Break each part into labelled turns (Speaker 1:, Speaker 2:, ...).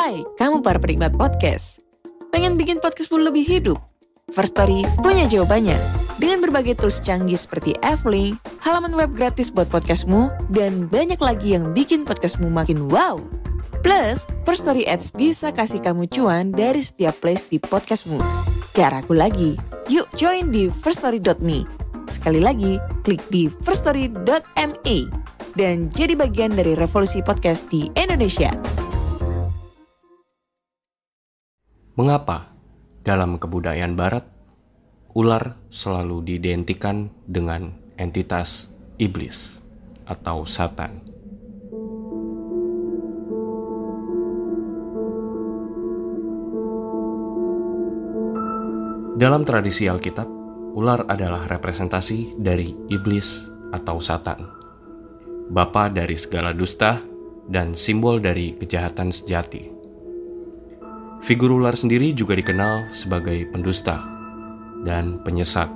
Speaker 1: Hai, kamu para penikmat podcast. Pengen bikin podcastmu lebih hidup? First Story punya jawabannya. Dengan berbagai tools canggih seperti F-Link, halaman web gratis buat podcastmu, dan banyak lagi yang bikin podcastmu makin wow. Plus, First Story Ads bisa kasih kamu cuan dari setiap place di podcastmu. Gak ragu lagi, yuk join di firststory.me. Sekali lagi, klik di firststory.me dan jadi bagian dari revolusi podcast di Indonesia.
Speaker 2: Mengapa dalam kebudayaan Barat, ular selalu diidentikan dengan entitas iblis atau Satan? Dalam tradisi Alkitab, ular adalah representasi dari iblis atau Satan, bapa dari segala dusta dan simbol dari kejahatan sejati. Figur ular sendiri juga dikenal sebagai pendusta dan penyesat,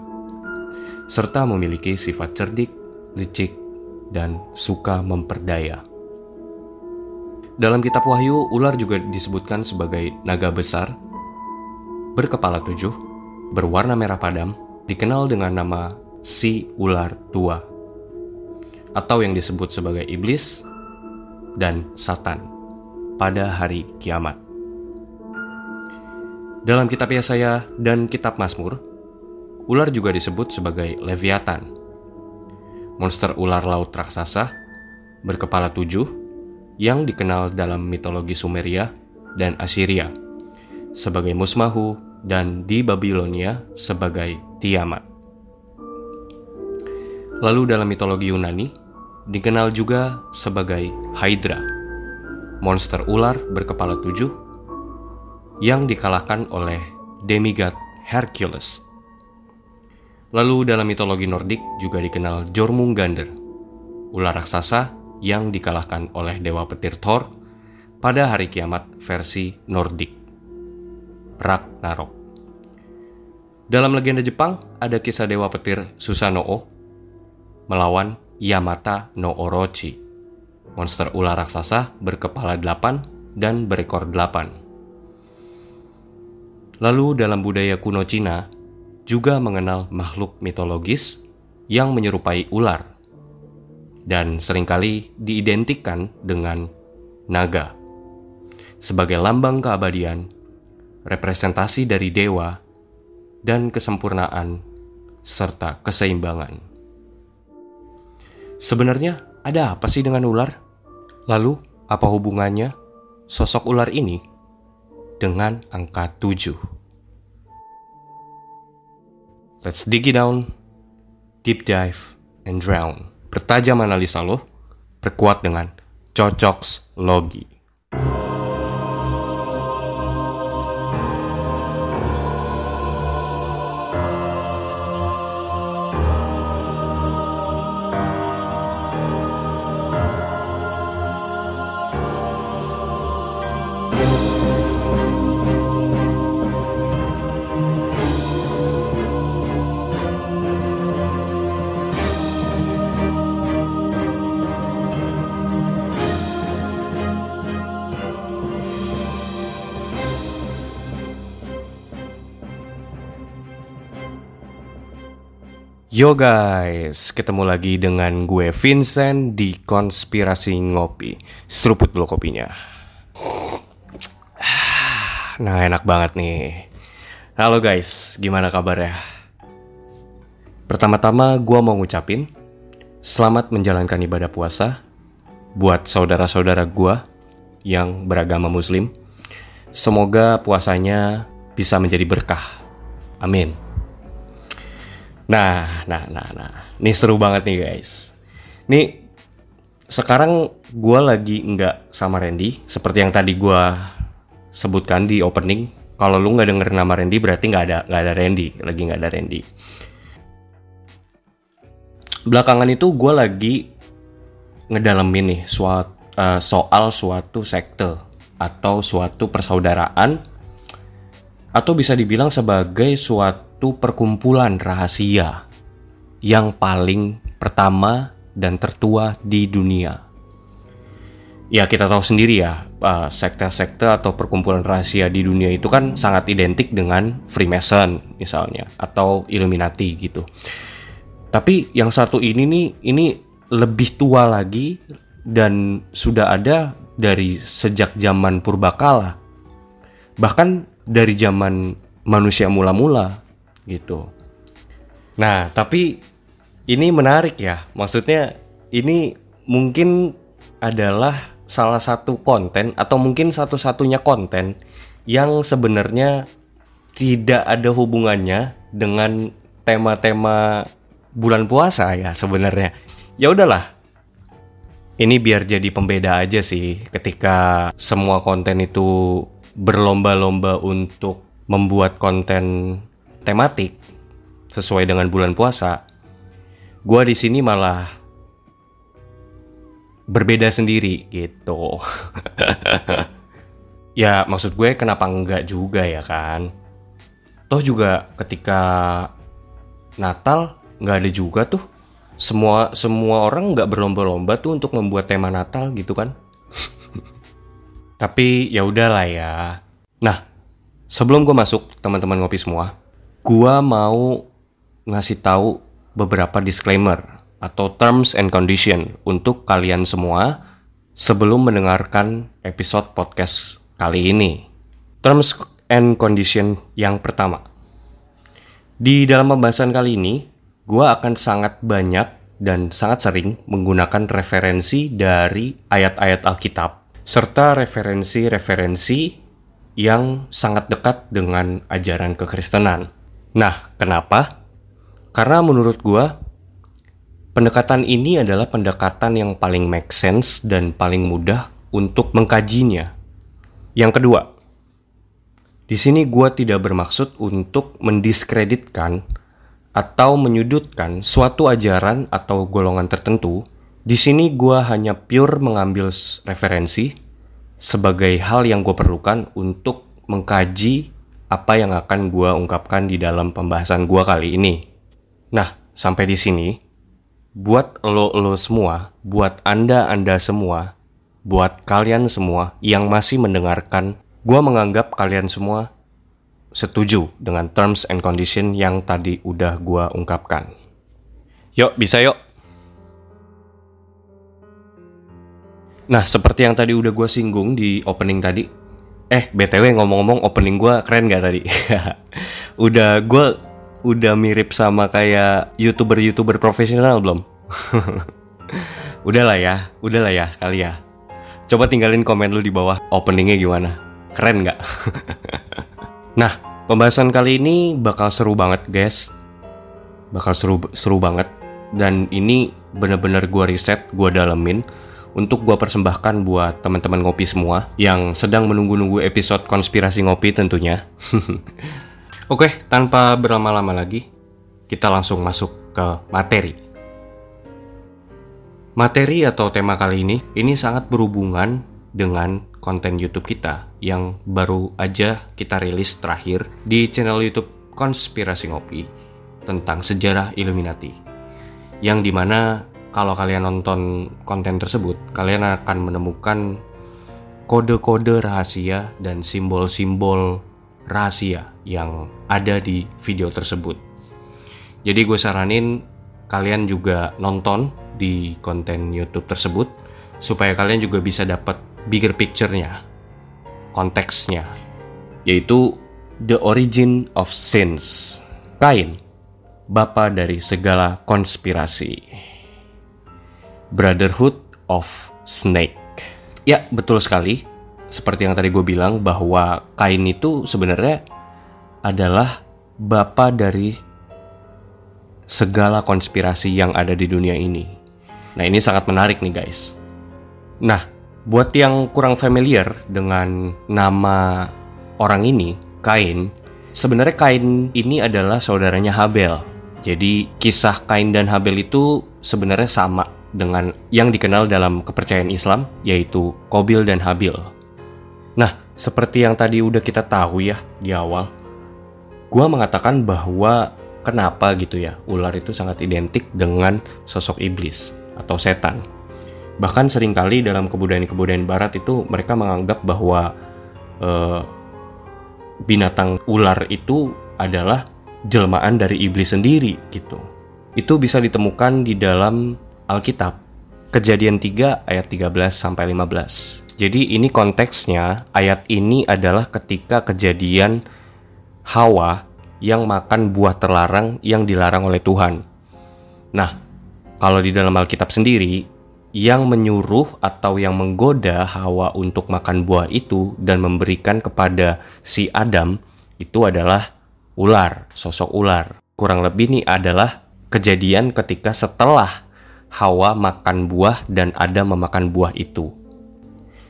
Speaker 2: serta memiliki sifat cerdik, licik, dan suka memperdaya. Dalam kitab Wahyu, ular juga disebutkan sebagai naga besar, berkepala 7, berwarna merah padam, dikenal dengan nama si ular tua, atau yang disebut sebagai iblis dan Satan pada hari kiamat. Dalam kitab Yesaya dan kitab Mazmur, ular juga disebut sebagai Leviathan, monster ular laut raksasa berkepala 7 yang dikenal dalam mitologi Sumeria dan Assyria sebagai Musmahu dan di Babilonia sebagai Tiamat. Lalu dalam mitologi Yunani dikenal juga sebagai Hydra, monster ular berkepala 7 yang dikalahkan oleh demigod Hercules. Lalu dalam mitologi Nordik juga dikenal Jormungandr, ular raksasa yang dikalahkan oleh dewa petir Thor pada hari kiamat versi Nordik, Ragnarok. Dalam legenda Jepang ada kisah dewa petir Susanoo melawan Yamata no Orochi, monster ular raksasa berkepala 8 dan berekor 8. Lalu dalam budaya kuno Cina juga mengenal makhluk mitologis yang menyerupai ular dan seringkali diidentikan dengan naga sebagai lambang keabadian, representasi dari dewa, dan kesempurnaan serta keseimbangan. Sebenarnya ada apa sih dengan ular? Lalu apa hubungannya sosok ular ini dengan angka 7? Let's dig it down, deep dive, and drown. Pertajam analisa lo, perkuat dengan cocoks logi. Yo guys, ketemu lagi dengan gue Vincent di Konspirasi Ngopi. Seruput dulu kopinya. Nah, enak banget nih. Halo guys, gimana kabarnya? Pertama-tama gue mau ngucapin selamat menjalankan ibadah puasa buat saudara-saudara gue yang beragama muslim. Semoga puasanya bisa menjadi berkah. Amin. Nah, ini seru banget nih guys. Nih, sekarang gue lagi nggak sama Randy, seperti yang tadi gue sebutkan di opening. Kalau lu nggak denger nama Randy, berarti nggak ada Randy, lagi nggak ada Randy. Belakangan itu gue lagi ngedalamin nih soal suatu sekte atau suatu persaudaraan, atau bisa dibilang sebagai suatu perkumpulan rahasia yang paling pertama dan tertua di dunia. Ya kita tahu sendiri ya, sekte-sekte atau perkumpulan rahasia di dunia itu kan sangat identik dengan Freemason misalnya, atau Illuminati gitu. Tapi yang satu ini lebih tua lagi dan sudah ada dari sejak zaman purbakala. Bahkan dari zaman manusia mula-mula gitu. Nah, tapi ini menarik ya. Maksudnya ini mungkin adalah salah satu konten atau mungkin satu-satunya konten yang sebenarnya tidak ada hubungannya dengan tema-tema bulan puasa ya sebenarnya. Ya udahlah. Ini biar jadi pembeda aja sih ketika semua konten itu berlomba-lomba untuk membuat konten tematik sesuai dengan bulan puasa. Gua di sini malah berbeda sendiri gitu. Ya maksud gue kenapa enggak juga ya kan. Toh juga ketika Natal nggak ada juga tuh. Semua orang nggak berlomba-lomba tuh untuk membuat tema Natal gitu kan. Tapi ya udahlah ya. Nah, sebelum gue masuk teman-teman ngopi semua, gue mau ngasih tahu beberapa disclaimer atau terms and condition untuk kalian semua sebelum mendengarkan episode podcast kali ini. Terms and condition yang pertama. Di dalam pembahasan kali ini, gue akan sangat banyak dan sangat sering menggunakan referensi dari ayat-ayat Alkitab serta referensi-referensi yang sangat dekat dengan ajaran kekristenan. Nah, kenapa? Karena menurut gue pendekatan ini adalah pendekatan yang paling make sense dan paling mudah untuk mengkajinya. Yang kedua, di sini gue tidak bermaksud untuk mendiskreditkan atau menyudutkan suatu ajaran atau golongan tertentu. Di sini gue hanya pure mengambil referensi sebagai hal yang gue perlukan untuk mengkaji apa yang akan gue ungkapkan di dalam pembahasan gue kali ini. Nah, sampai di sini. Buat lo semua, buat anda semua, buat kalian semua yang masih mendengarkan, gue menganggap kalian semua setuju dengan terms and condition yang tadi udah gue ungkapkan. Yuk, bisa yuk. Nah, seperti yang tadi udah gue singgung di opening tadi. BTW ngomong-ngomong opening gue keren gak tadi? Udah mirip sama kayak YouTuber profesional belum? Udahlah ya kali ya. Coba tinggalin komen lu di bawah openingnya gimana. Keren gak? Nah, pembahasan kali ini bakal seru banget guys. Bakal seru banget. Dan ini bener-bener gue riset, gue dalemin untuk gue persembahkan buat teman-teman ngopi semua yang sedang menunggu-nunggu episode konspirasi ngopi tentunya. Oke, tanpa berlama-lama lagi, kita langsung masuk ke materi. Materi atau tema kali ini sangat berhubungan dengan konten YouTube kita yang baru aja kita rilis terakhir di channel YouTube Konspirasi Ngopi tentang sejarah Illuminati. Yang dimana kalau kalian nonton konten tersebut, kalian akan menemukan kode-kode rahasia dan simbol-simbol rahasia yang ada di video tersebut. Jadi gue saranin kalian juga nonton di konten YouTube tersebut supaya kalian juga bisa dapat bigger picture-nya, konteksnya, yaitu the origin of sins. Kain, bapa dari segala konspirasi. Brotherhood of Snake. Ya, betul sekali. Seperti yang tadi gue bilang bahwa Kain itu sebenarnya adalah bapa dari segala konspirasi yang ada di dunia ini. Nah, ini sangat menarik nih guys. Nah, buat yang kurang familiar dengan nama orang ini, Kain, sebenarnya Kain ini adalah saudaranya Habel. Jadi kisah Kain dan Habel itu sebenarnya sama dengan yang dikenal dalam kepercayaan Islam, yaitu Qabil dan Habil. Nah, seperti yang tadi udah kita tahu ya di awal, gua mengatakan bahwa kenapa gitu ya ular itu sangat identik dengan sosok iblis atau setan. Bahkan seringkali dalam kebudayaan-kebudayaan barat itu mereka menganggap bahwa binatang ular itu adalah jelmaan dari iblis sendiri gitu. Itu bisa ditemukan di dalam Alkitab, Kejadian 3 ayat 13-15. Jadi ini konteksnya, ayat ini adalah ketika kejadian Hawa yang makan buah terlarang yang dilarang oleh Tuhan. Nah, kalau di dalam Alkitab sendiri, yang menyuruh atau yang menggoda Hawa untuk makan buah itu dan memberikan kepada si Adam itu adalah ular, sosok ular. Kurang lebih nih adalah kejadian ketika setelah Hawa makan buah dan Adam memakan buah itu.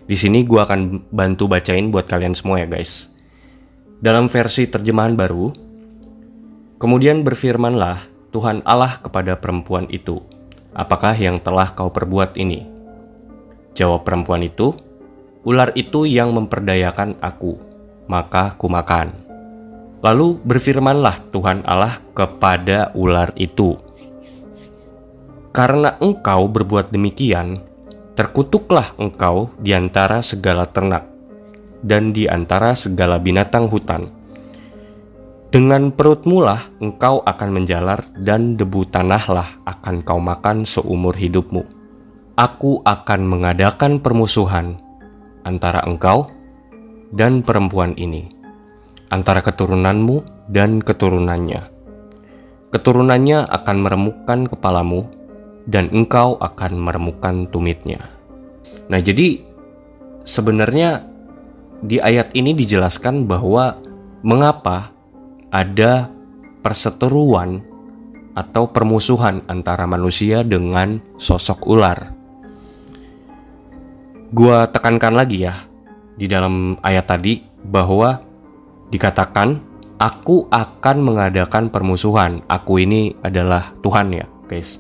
Speaker 2: Di sini gue akan bantu bacain buat kalian semua ya guys. Dalam versi terjemahan baru, kemudian berfirmanlah Tuhan Allah kepada perempuan itu, apakah yang telah kau perbuat ini? Jawab perempuan itu, ular itu yang memperdayakan aku, maka ku makan. Lalu berfirmanlah Tuhan Allah kepada ular itu, karena engkau berbuat demikian, terkutuklah engkau di antara segala ternak dan di antara segala binatang hutan. Dengan perutmu lah engkau akan menjalar dan debu tanahlah akan kau makan seumur hidupmu. Aku akan mengadakan permusuhan antara engkau dan perempuan ini, antara keturunanmu dan keturunannya. Keturunannya akan meremukkan kepalamu dan engkau akan meremukkan tumitnya. Nah, jadi sebenarnya di ayat ini dijelaskan bahwa mengapa ada perseteruan atau permusuhan antara manusia dengan sosok ular. Gua tekankan lagi ya di dalam ayat tadi bahwa dikatakan aku akan mengadakan permusuhan. Aku ini adalah Tuhan ya guys.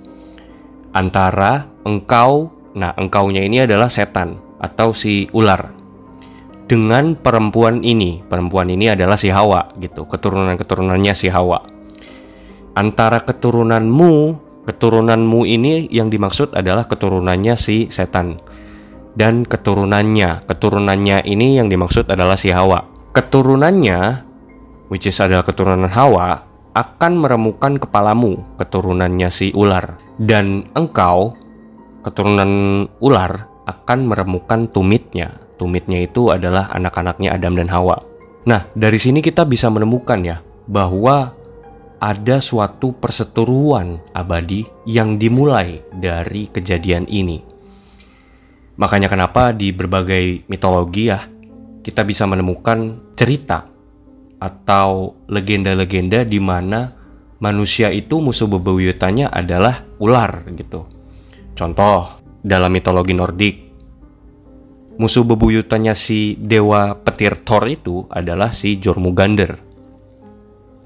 Speaker 2: Antara engkau, nah engkaunya ini adalah setan atau si ular, dengan perempuan ini adalah si Hawa gitu, keturunan-keturunannya si Hawa. Antara keturunanmu ini yang dimaksud adalah keturunannya si setan. Dan keturunannya ini yang dimaksud adalah si Hawa. Keturunannya, which is adalah keturunan Hawa, akan meremukkan kepalamu, keturunannya si ular. Dan engkau, keturunan ular, akan meremukkan tumitnya. Tumitnya itu adalah anak-anaknya Adam dan Hawa. Nah, dari sini kita bisa menemukan ya, bahwa ada suatu perseteruan abadi yang dimulai dari kejadian ini. Makanya kenapa di berbagai mitologi ya, kita bisa menemukan cerita atau legenda-legenda di mana manusia itu musuh bebuyutannya adalah ular gitu. Contoh, dalam mitologi Nordik, musuh bebuyutannya si dewa petir Thor itu adalah si Jormungandr,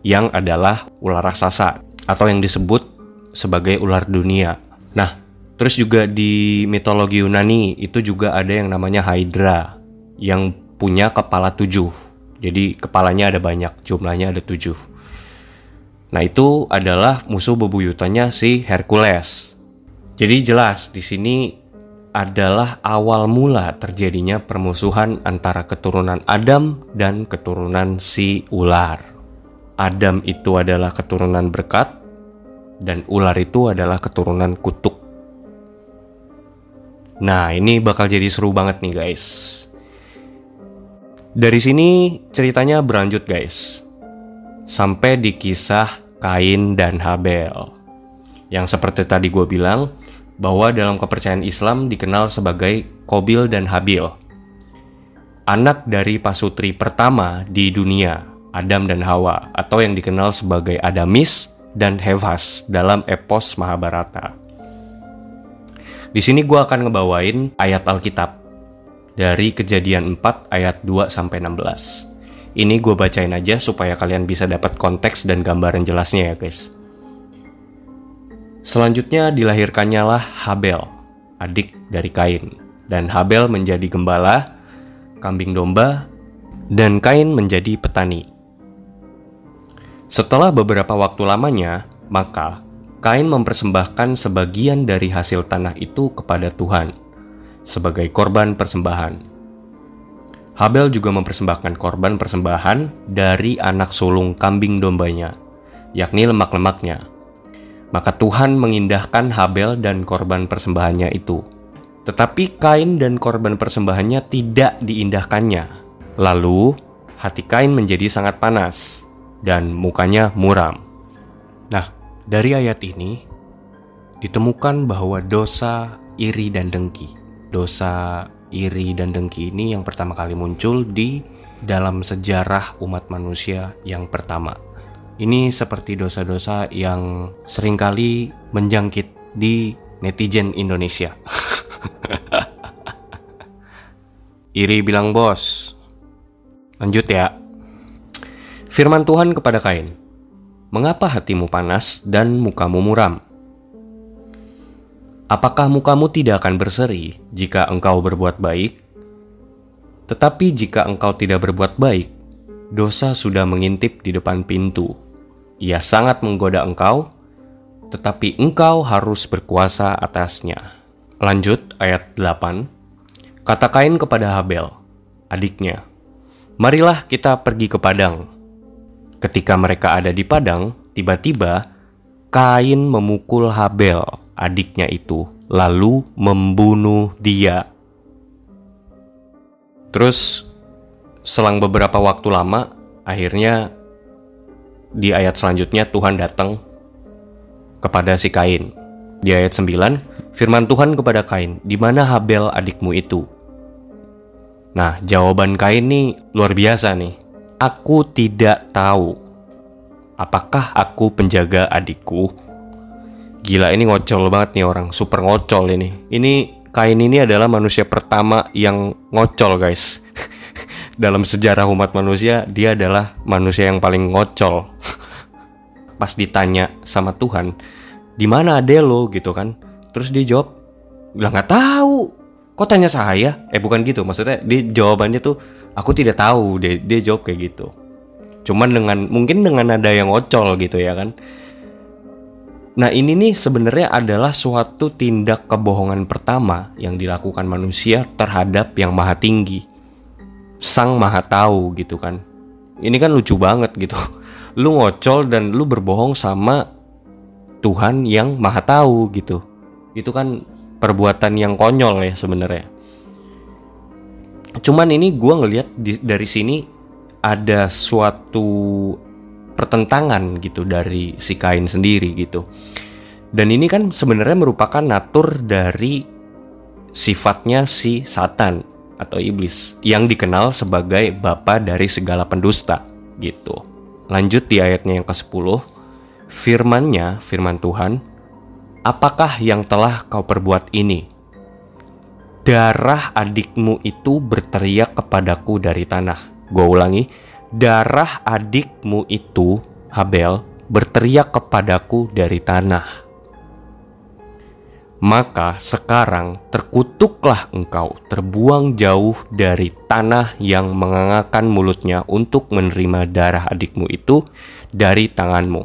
Speaker 2: yang adalah ular raksasa atau yang disebut sebagai ular dunia. Nah, terus juga di mitologi Yunani itu juga ada yang namanya Hydra yang punya kepala 7. Jadi kepalanya ada banyak, jumlahnya ada 7. Nah, itu adalah musuh bebuyutannya si Hercules. Jadi jelas di sini adalah awal mula terjadinya permusuhan antara keturunan Adam dan keturunan si ular. Adam itu adalah keturunan berkat dan ular itu adalah keturunan kutuk. Nah, ini bakal jadi seru banget nih guys. Dari sini ceritanya berlanjut guys, sampai di kisah Kain dan Habel. Yang seperti tadi gue bilang, bahwa dalam kepercayaan Islam dikenal sebagai Qabil dan Habil, anak dari pasutri pertama di dunia, Adam dan Hawa, atau yang dikenal sebagai Adamis dan Hevas dalam epos Mahabharata. Di sini gue akan ngebawain ayat Alkitab dari Kejadian 4 ayat 2-16. Ini gue bacain aja supaya kalian bisa dapat konteks dan gambaran jelasnya ya guys. Selanjutnya dilahirkannya lah Habel, adik dari Kain. Dan Habel menjadi gembala, kambing domba, dan Kain menjadi petani. Setelah beberapa waktu lamanya, maka Kain mempersembahkan sebagian dari hasil tanah itu kepada Tuhan, sebagai korban persembahan. Habel juga mempersembahkan korban persembahan dari anak sulung kambing dombanya, yakni lemak-lemaknya. Maka Tuhan mengindahkan Habel dan korban persembahannya itu. Tetapi Kain dan korban persembahannya tidak diindahkannya. Lalu hati Kain menjadi sangat panas dan mukanya muram. Nah, dari ayat ini ditemukan bahwa dosa iri dan dengki. Dosa iri dan dengki ini yang pertama kali muncul di dalam sejarah umat manusia yang pertama. Ini seperti dosa-dosa yang seringkali menjangkit di netizen Indonesia. Iri bilang bos. Lanjut ya. Firman Tuhan kepada Kain, "Mengapa hatimu panas dan mukamu muram? Apakah mukamu tidak akan berseri jika engkau berbuat baik? Tetapi jika engkau tidak berbuat baik, dosa sudah mengintip di depan pintu. Ia sangat menggoda engkau, tetapi engkau harus berkuasa atasnya." Lanjut ayat 8. Kata Kain kepada Habel, adiknya, "Marilah kita pergi ke padang." Ketika mereka ada di padang, tiba-tiba Kain memukul Habel, adiknya itu, lalu membunuh dia. Terus selang beberapa waktu lama, akhirnya di ayat selanjutnya Tuhan datang kepada si Kain. Di ayat 9, firman Tuhan kepada Kain, "Di mana Habel adikmu itu?" Nah, jawaban Kain nih luar biasa nih. "Aku tidak tahu. Apakah aku penjaga adikku?" Gila, ini ngocol banget nih orang, super ngocol ini. Ini Kain ini adalah manusia pertama yang ngocol, guys. Dalam sejarah umat manusia, dia adalah manusia yang paling ngocol. Pas ditanya sama Tuhan, "Di mana adek lo?" gitu kan. Terus dia jawab, "Lah nggak tahu. Kok tanya saya?" Bukan gitu, maksudnya dia jawabannya tuh, "Aku tidak tahu." Dia jawab kayak gitu. Cuman mungkin dengan nada yang ngocol gitu ya kan. Nah, ini nih sebenarnya adalah suatu tindak kebohongan pertama yang dilakukan manusia terhadap yang maha tinggi, sang maha tahu gitu kan. Ini kan lucu banget gitu. Lu ngocol dan lu berbohong sama Tuhan yang maha tahu gitu. Itu kan perbuatan yang konyol ya sebenarnya. Cuman ini gue ngelihat dari sini ada suatu pertentangan gitu dari si Kain sendiri gitu. Dan ini kan sebenarnya merupakan natur dari sifatnya si Satan atau iblis yang dikenal sebagai bapa dari segala pendusta gitu. Lanjut di ayatnya yang ke-10, firman Tuhan, "Apakah yang telah kau perbuat ini? Darah adikmu itu berteriak kepadaku dari tanah." Gue ulangi, darah adikmu itu, Habel, berteriak kepadaku dari tanah. Maka sekarang terkutuklah engkau, terbuang jauh dari tanah yang mengangakan mulutnya untuk menerima darah adikmu itu dari tanganmu.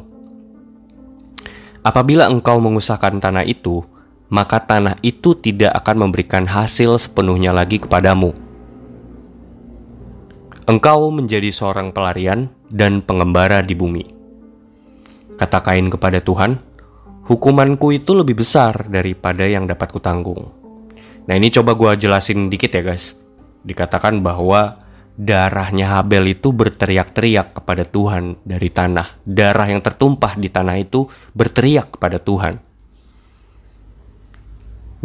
Speaker 2: Apabila engkau mengusahakan tanah itu, maka tanah itu tidak akan memberikan hasil sepenuhnya lagi kepadamu. Engkau menjadi seorang pelarian dan pengembara di bumi. Kata Kain kepada Tuhan, "Hukumanku itu lebih besar daripada yang dapat kutanggung." Nah, ini coba gue jelasin dikit ya guys. Dikatakan bahwa darahnya Habel itu berteriak-teriak kepada Tuhan dari tanah. Darah yang tertumpah di tanah itu berteriak kepada Tuhan.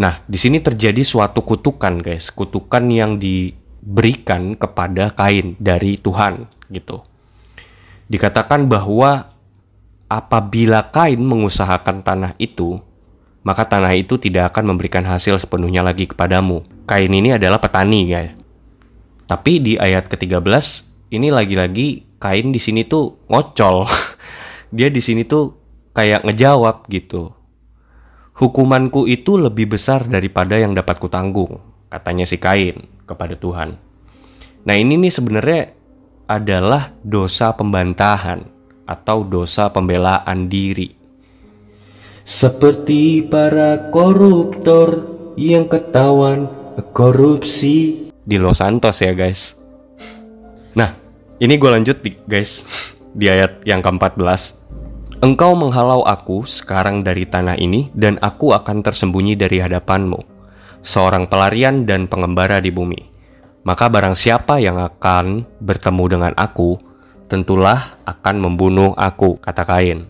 Speaker 2: Nah, di sini terjadi suatu kutukan guys. Kutukan yang diberikan kepada Kain dari Tuhan gitu. Dikatakan bahwa apabila Kain mengusahakan tanah itu, maka tanah itu tidak akan memberikan hasil sepenuhnya lagi kepadamu. Kain ini adalah petani, guys. Tapi di ayat ke-13 ini lagi-lagi Kain di sini tuh ngocol. Dia di sini tuh kayak ngejawab gitu. "Hukumanku itu lebih besar daripada yang dapat kutanggung," katanya si Kain kepada Tuhan. Nah, ini nih sebenarnya adalah dosa pembantahan atau dosa pembelaan diri. Seperti para koruptor yang ketahuan korupsi di Los Santos ya guys. Nah, ini gue lanjut guys di ayat yang ke-14. Engkau menghalau aku sekarang dari tanah ini, dan aku akan tersembunyi dari hadapanmu, seorang pelarian dan pengembara di bumi. Maka barang siapa yang akan bertemu dengan aku, tentulah akan membunuh aku, kata Kain.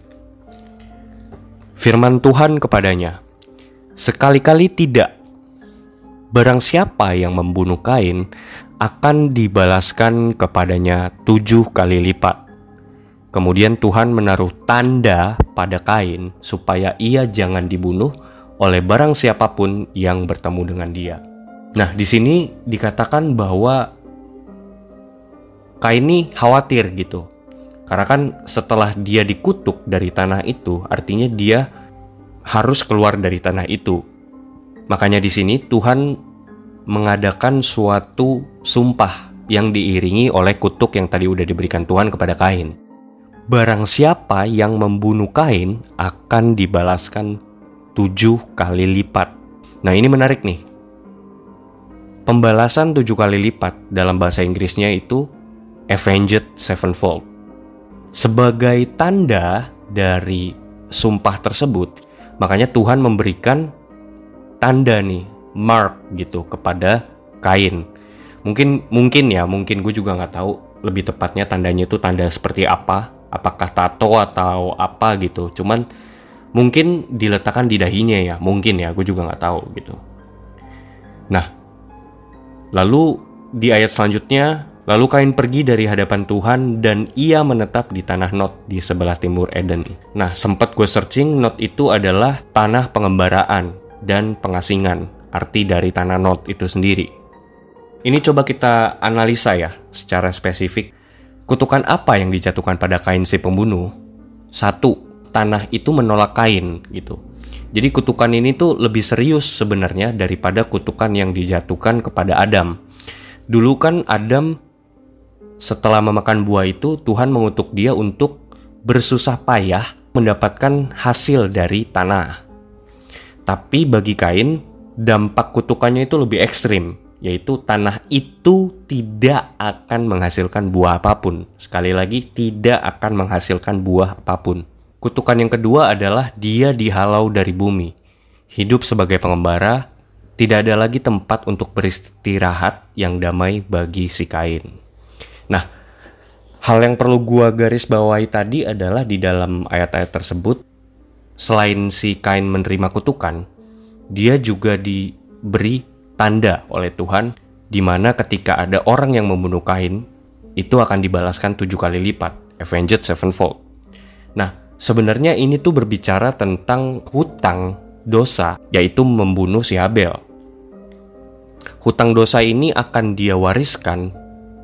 Speaker 2: Firman Tuhan kepadanya, sekali-kali tidak. Barang siapa yang membunuh Kain, akan dibalaskan kepadanya 7 kali lipat. Kemudian Tuhan menaruh tanda pada Kain supaya ia jangan dibunuh oleh barang siapapun yang bertemu dengan dia. Nah, di sini dikatakan bahwa Kain ini khawatir gitu. Karena kan setelah dia dikutuk dari tanah itu, artinya dia harus keluar dari tanah itu. Makanya di sini Tuhan mengadakan suatu sumpah yang diiringi oleh kutuk yang tadi udah diberikan Tuhan kepada Kain. Barang siapa yang membunuh Kain akan dibalaskan 7 kali lipat. Nah, ini menarik nih. Pembalasan 7 kali lipat dalam bahasa Inggrisnya itu avenged sevenfold. Sebagai tanda dari sumpah tersebut, makanya Tuhan memberikan tanda nih, mark gitu kepada Kain. Mungkin gue juga nggak tahu lebih tepatnya tandanya itu tanda seperti apa. Apakah tato atau apa gitu. Cuman mungkin diletakkan di dahinya ya. Mungkin ya, gue juga gak tahu gitu. Nah, lalu di ayat selanjutnya, lalu Kain pergi dari hadapan Tuhan dan ia menetap di tanah Nod di sebelah timur Eden. Nah, sempat gue searching, Nod itu adalah tanah pengembaraan dan pengasingan. Arti dari tanah Nod itu sendiri. Ini coba kita analisa ya secara spesifik. Kutukan apa yang dijatuhkan pada Kain si pembunuh? 1. Tanah itu menolak Kain gitu. Jadi kutukan ini tuh lebih serius sebenarnya daripada kutukan yang dijatuhkan kepada Adam. Dulu kan Adam setelah memakan buah itu, Tuhan mengutuk dia untuk bersusah payah mendapatkan hasil dari tanah. Tapi bagi Kain, dampak kutukannya itu lebih ekstrim, yaitu tanah itu tidak akan menghasilkan buah apapun. Sekali lagi, tidak akan menghasilkan buah apapun. Kutukan yang kedua adalah dia dihalau dari bumi. Hidup sebagai pengembara, tidak ada lagi tempat untuk beristirahat yang damai bagi si Kain. Nah, hal yang perlu gua garis bawahi tadi adalah di dalam ayat-ayat tersebut, selain si Kain menerima kutukan, dia juga diberi tanda oleh Tuhan, di mana ketika ada orang yang membunuh Kain, itu akan dibalaskan 7 kali lipat, avenged sevenfold. Nah, sebenarnya ini tuh berbicara tentang hutang dosa, yaitu membunuh si Habel. Hutang dosa ini akan dia wariskan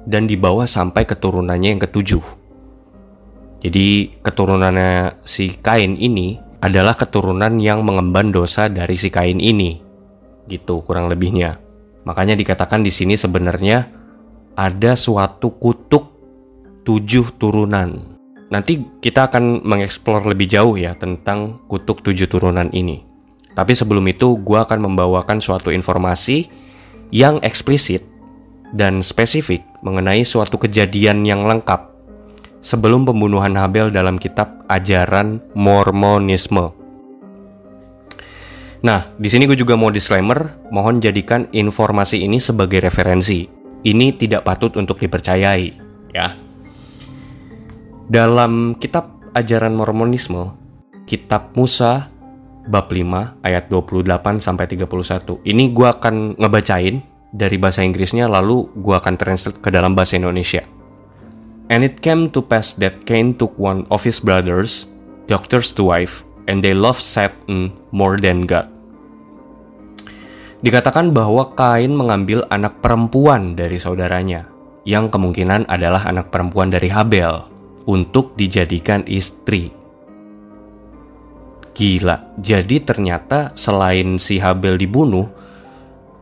Speaker 2: dan dibawa sampai keturunannya yang ke-7. Jadi keturunannya si Kain ini adalah keturunan yang mengemban dosa dari si Kain ini. Gitu kurang lebihnya. Makanya dikatakan di sini sebenarnya ada suatu kutuk 7 turunan. Nanti kita akan mengeksplor lebih jauh ya tentang kutuk 7 turunan ini. Tapi sebelum itu gue akan membawakan suatu informasi yang eksplisit dan spesifik mengenai suatu kejadian yang lengkap sebelum pembunuhan Habel dalam kitab ajaran Mormonisme. Nah, di sini gue juga mau disclaimer, mohon jadikan informasi ini sebagai referensi. Ini tidak patut untuk dipercayai, ya. Dalam kitab ajaran Mormonisme, kitab Musa bab 5 ayat 28 sampai 31. Ini gue akan ngebacain dari bahasa Inggrisnya, lalu gue akan translate ke dalam bahasa Indonesia. And it came to pass that Cain took one of his brothers, doctor's wife, and they loved Satan more than God. Dikatakan bahwa Kain mengambil anak perempuan dari saudaranya, yang kemungkinan adalah anak perempuan dari Habel, untuk dijadikan istri. Gila, jadi ternyata selain si Habel dibunuh,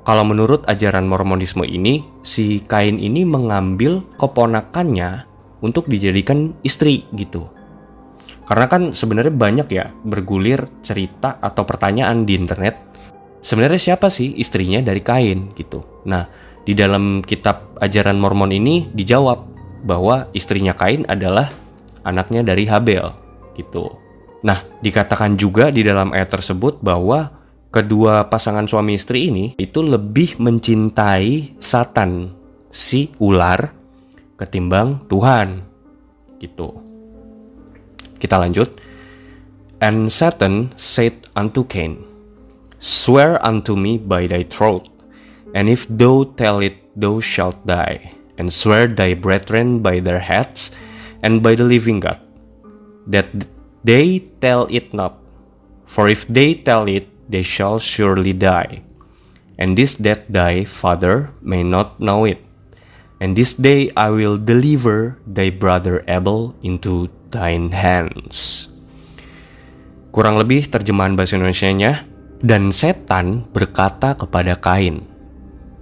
Speaker 2: kalau menurut ajaran Mormonisme ini, si Kain ini mengambil keponakannya untuk dijadikan istri gitu. Karena kan sebenarnya banyak ya bergulir cerita atau pertanyaan di internet, sebenarnya siapa sih istrinya dari Kain gitu. Nah, di dalam kitab ajaran Mormon ini dijawab bahwa istrinya Kain adalah anaknya dari Habel gitu. Nah, dikatakan juga di dalam ayat tersebut bahwa kedua pasangan suami istri ini itu lebih mencintai Satan, si ular, ketimbang Tuhan gitu. Kita lanjut. And Satan said unto Cain, Swear unto me by thy throat, and if thou tell it, thou shalt die. And swear thy brethren by their heads, and by the living God, that they tell it not. For if they tell it, they shall surely die. And this that thy father may not know it. And this day I will deliver thy brother Abel into thine hands. Kurang lebih terjemahan bahasa Indonesianya, dan setan berkata kepada Kain,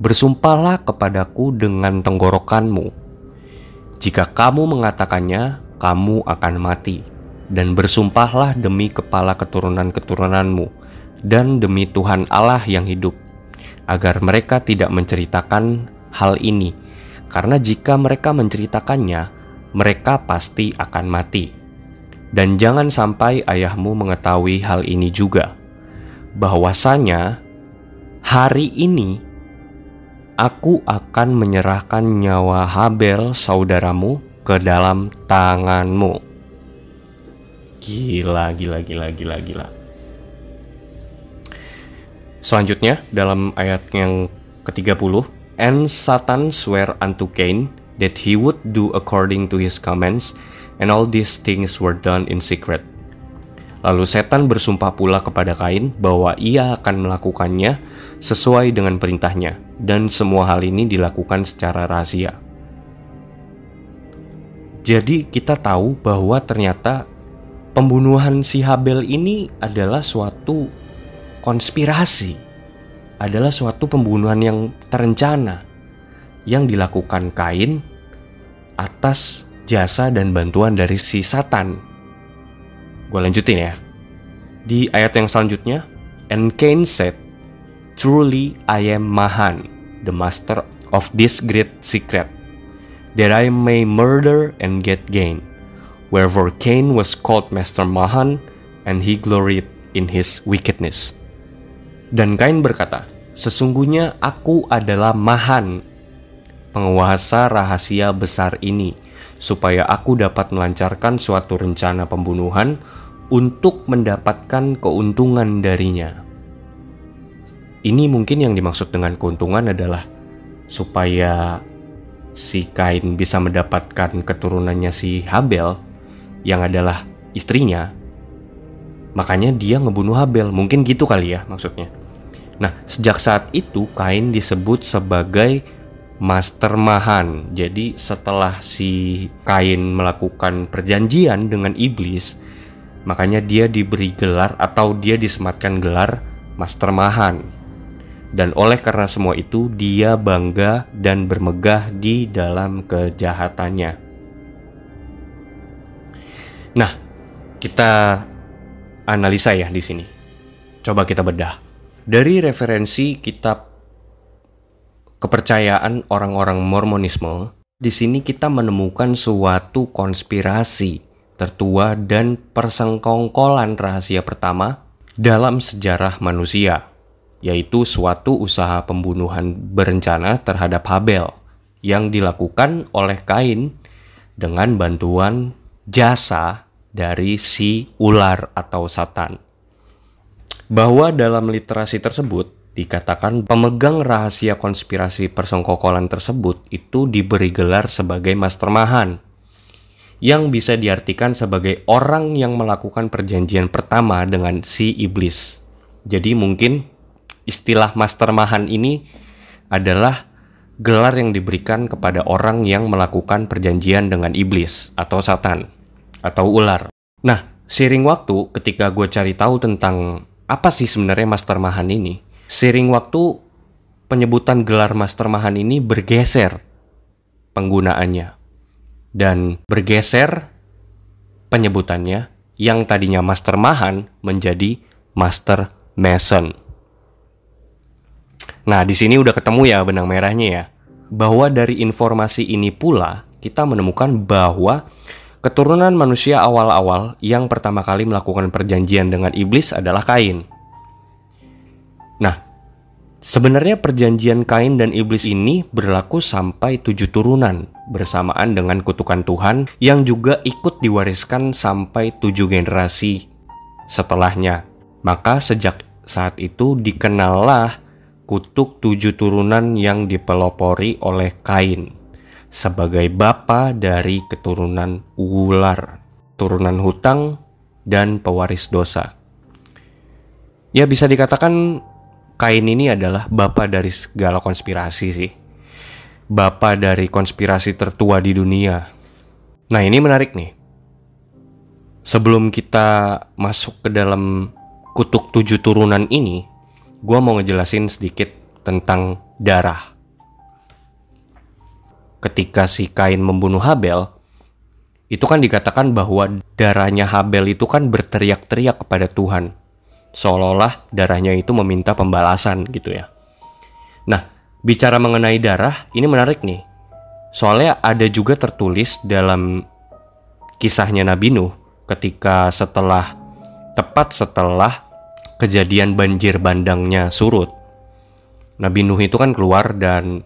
Speaker 2: Bersumpahlah kepadaku dengan tenggorokanmu. Jika kamu mengatakannya, kamu akan mati. Dan bersumpahlah demi kepala keturunan-keturunanmu, dan demi Tuhan Allah yang hidup, agar mereka tidak menceritakan hal ini. Karena jika mereka menceritakannya, mereka pasti akan mati. Dan jangan sampai ayahmu mengetahui hal ini juga, bahwasanya hari ini aku akan menyerahkan nyawa Habel saudaramu ke dalam tanganmu. Gila. Selanjutnya dalam ayat yang ke-30, And Satan sware unto Cain that he would do according to his commands, and all these things were done in secret. Lalu setan bersumpah pula kepada Kain bahwa ia akan melakukannya sesuai dengan perintahnya, dan semua hal ini dilakukan secara rahasia. Jadi kita tahu bahwa ternyata pembunuhan si Habel ini adalah suatu konspirasi, adalah suatu pembunuhan yang terencana yang dilakukan Kain atas jasa dan bantuan dari si Satan. Gue lanjutin ya. Di ayat yang selanjutnya, And Cain said, Truly I am Mahan, the master of this great secret, that I may murder and get gain. Wherefore Cain was called Master Mahan, and he gloried in his wickedness. Dan Kain berkata, Sesungguhnya aku adalah Mahan, penguasa rahasia besar ini, supaya aku dapat melancarkan suatu rencana pembunuhan untuk mendapatkan keuntungan darinya. Ini mungkin yang dimaksud dengan keuntungan adalah supaya si Kain bisa mendapatkan keturunannya si Habel yang adalah istrinya. Makanya dia ngebunuh Habel, mungkin gitu kali ya maksudnya. Nah, sejak saat itu Kain disebut sebagai Master Mahan. Jadi setelah si Kain melakukan perjanjian dengan iblis, makanya dia diberi gelar atau dia disematkan gelar Master Mahan. Dan oleh karena semua itu, dia bangga dan bermegah di dalam kejahatannya. Nah, kita analisa ya di sini. Coba kita bedah. Dari referensi kitab kepercayaan orang-orang Mormonisme, di sini kita menemukan suatu konspirasi tertua dan persengkongkolan rahasia pertama dalam sejarah manusia, yaitu suatu usaha pembunuhan berencana terhadap Habel yang dilakukan oleh Kain dengan bantuan jasa dari si ular atau Satan. Bahwa dalam literasi tersebut dikatakan pemegang rahasia konspirasi persengkokolan tersebut itu diberi gelar sebagai Master Mahan, yang bisa diartikan sebagai orang yang melakukan perjanjian pertama dengan si iblis. Jadi mungkin istilah Master Mahan ini adalah gelar yang diberikan kepada orang yang melakukan perjanjian dengan iblis atau Satan atau ular. Nah, seiring waktu ketika gue cari tahu tentang apa sih sebenarnya Master Mahan ini, seiring waktu penyebutan gelar Master Mahan ini bergeser penggunaannya dan bergeser penyebutannya yang tadinya Master Mahan menjadi Master Mason. Nah, di sini udah ketemu ya benang merahnya ya. Bahwa dari informasi ini pula kita menemukan bahwa keturunan manusia awal-awal yang pertama kali melakukan perjanjian dengan iblis adalah Kain. Nah, sebenarnya perjanjian Kain dan iblis ini berlaku sampai 7 turunan bersamaan dengan kutukan Tuhan yang juga ikut diwariskan sampai 7 generasi setelahnya. Maka sejak saat itu dikenallah kutuk 7 turunan yang dipelopori oleh Kain sebagai bapa dari keturunan ular, turunan hutang, dan pewaris dosa. Ya, bisa dikatakan Kain ini adalah bapa dari segala konspirasi sih. Bapa dari konspirasi tertua di dunia. Nah, ini menarik nih. Sebelum kita masuk ke dalam kutuk 7 turunan ini, gue mau ngejelasin sedikit tentang darah. Ketika si Kain membunuh Habel, itu kan dikatakan bahwa darahnya Habel itu kan berteriak-teriak kepada Tuhan. Seolah-olah darahnya itu meminta pembalasan gitu ya. Nah, bicara mengenai darah, ini menarik nih. Soalnya ada juga tertulis dalam kisahnya Nabi Nuh ketika tepat setelah kejadian banjir bandangnya surut. Nabi Nuh itu kan keluar dan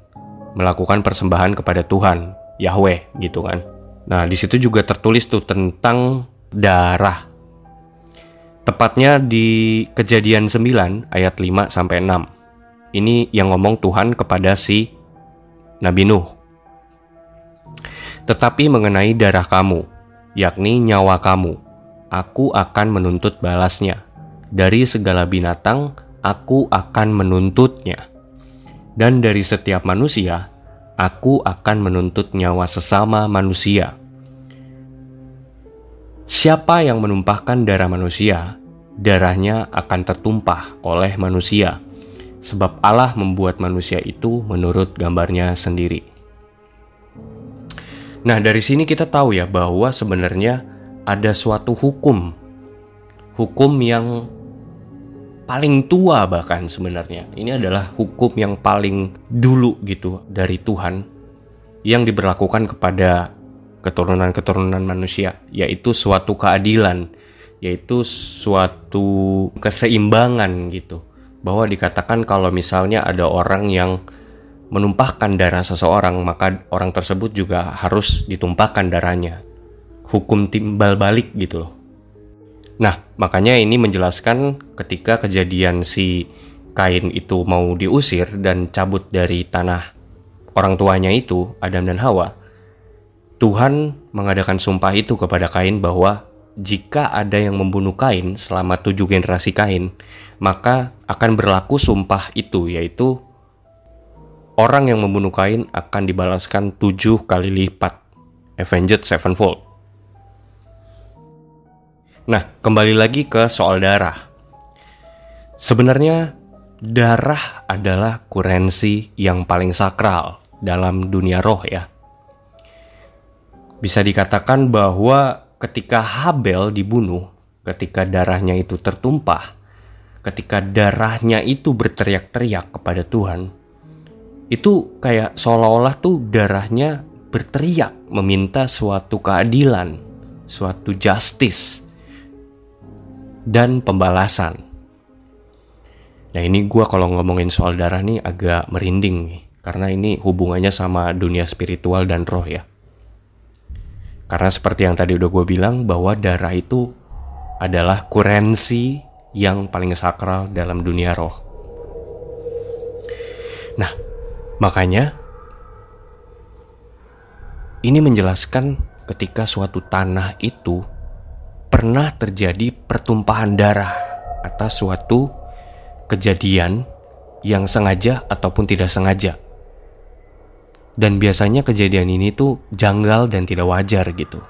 Speaker 2: melakukan persembahan kepada Tuhan, Yahweh gitu kan. Nah, di situ juga tertulis tuh tentang darah. Tepatnya di Kejadian 9 ayat 5 sampai 6. Ini yang ngomong Tuhan kepada si Nabi Nuh. Tetapi mengenai darah kamu, yakni nyawa kamu, aku akan menuntut balasnya. Dari segala binatang, aku akan menuntutnya. Dan dari setiap manusia, aku akan menuntut nyawa sesama manusia. Siapa yang menumpahkan darah manusia, darahnya akan tertumpah oleh manusia. Sebab Allah membuat manusia itu menurut gambarnya sendiri. Nah, dari sini kita tahu ya bahwa sebenarnya ada suatu hukum yang paling tua bahkan sebenarnya. Ini adalah hukum yang paling dulu gitu dari Tuhan yang diberlakukan kepada keturunan-keturunan manusia, yaitu suatu keadilan, yaitu suatu keseimbangan gitu. Bahwa dikatakan kalau misalnya ada orang yang menumpahkan darah seseorang, maka orang tersebut juga harus ditumpahkan darahnya. Hukum timbal balik gitu loh. Nah, makanya ini menjelaskan ketika kejadian si Kain itu mau diusir dan cabut dari tanah orang tuanya itu, Adam dan Hawa, Tuhan mengadakan sumpah itu kepada Kain bahwa jika ada yang membunuh Kain selama 7 generasi Kain, maka akan berlaku sumpah itu, yaitu orang yang membunuh Kain akan dibalaskan 7 kali lipat, avenged sevenfold. Nah, kembali lagi ke soal darah. Sebenarnya darah adalah kurensi yang paling sakral dalam dunia roh ya. Bisa dikatakan bahwa ketika Habel dibunuh, ketika darahnya itu tertumpah, ketika darahnya itu berteriak-teriak kepada Tuhan, itu kayak seolah-olah tuh darahnya berteriak meminta suatu keadilan, suatu justice, dan pembalasan. Nah, ini gue kalau ngomongin soal darah nih agak merinding nih, karena ini hubungannya sama dunia spiritual dan roh ya. Karena seperti yang tadi udah gue bilang bahwa darah itu adalah kurensi yang paling sakral dalam dunia roh. Nah, makanya ini menjelaskan ketika suatu tanah itu pernah terjadi pertumpahan darah atas suatu kejadian yang sengaja ataupun tidak sengaja. Dan biasanya kejadian ini tuh janggal dan tidak wajar gitu.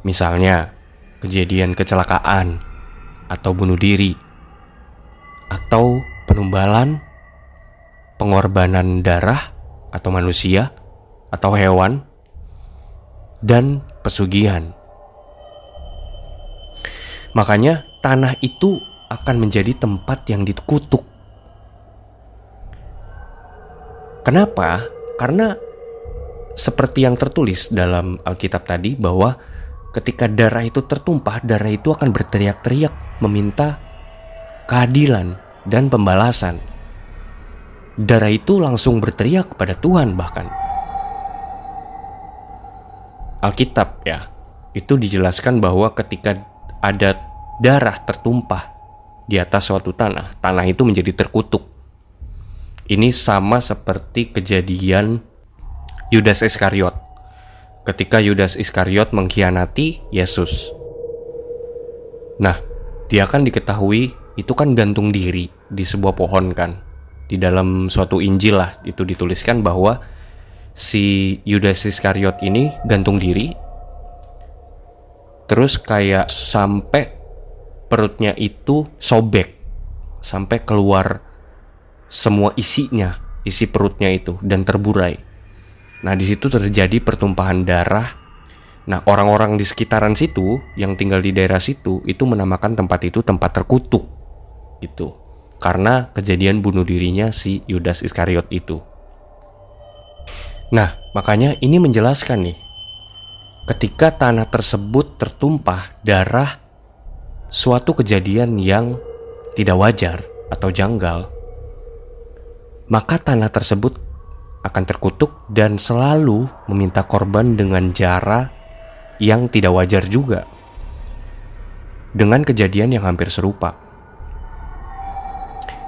Speaker 2: Misalnya kejadian kecelakaan atau bunuh diri, atau penumbalan, pengorbanan darah atau manusia atau hewan, dan pesugihan. Makanya tanah itu akan menjadi tempat yang dikutuk. Kenapa? Karena seperti yang tertulis dalam Alkitab tadi, bahwa ketika darah itu tertumpah, darah itu akan berteriak-teriak meminta keadilan dan pembalasan. Darah itu langsung berteriak kepada Tuhan bahkan. Alkitab ya, itu dijelaskan bahwa ketika ada darah tertumpah di atas suatu tanah, tanah itu menjadi terkutuk. Ini sama seperti kejadian Yudas Iskariot. Ketika Yudas Iskariot mengkhianati Yesus. Nah, dia kan diketahui itu kan gantung diri di sebuah pohon kan. Di dalam suatu Injil lah itu dituliskan bahwa si Yudas Iskariot ini gantung diri. Terus kayak sampai perutnya itu sobek, sampai keluar semua isinya, isi perutnya itu, dan terburai. Nah, di situ terjadi pertumpahan darah. Nah, orang-orang di sekitaran situ yang tinggal di daerah situ itu menamakan tempat itu tempat terkutuk gitu. Karena kejadian bunuh dirinya si Yudas Iskariot itu. Nah, makanya ini menjelaskan nih, ketika tanah tersebut tertumpah darah, suatu kejadian yang tidak wajar atau janggal, maka tanah tersebut akan terkutuk dan selalu meminta korban dengan cara yang tidak wajar juga, dengan kejadian yang hampir serupa.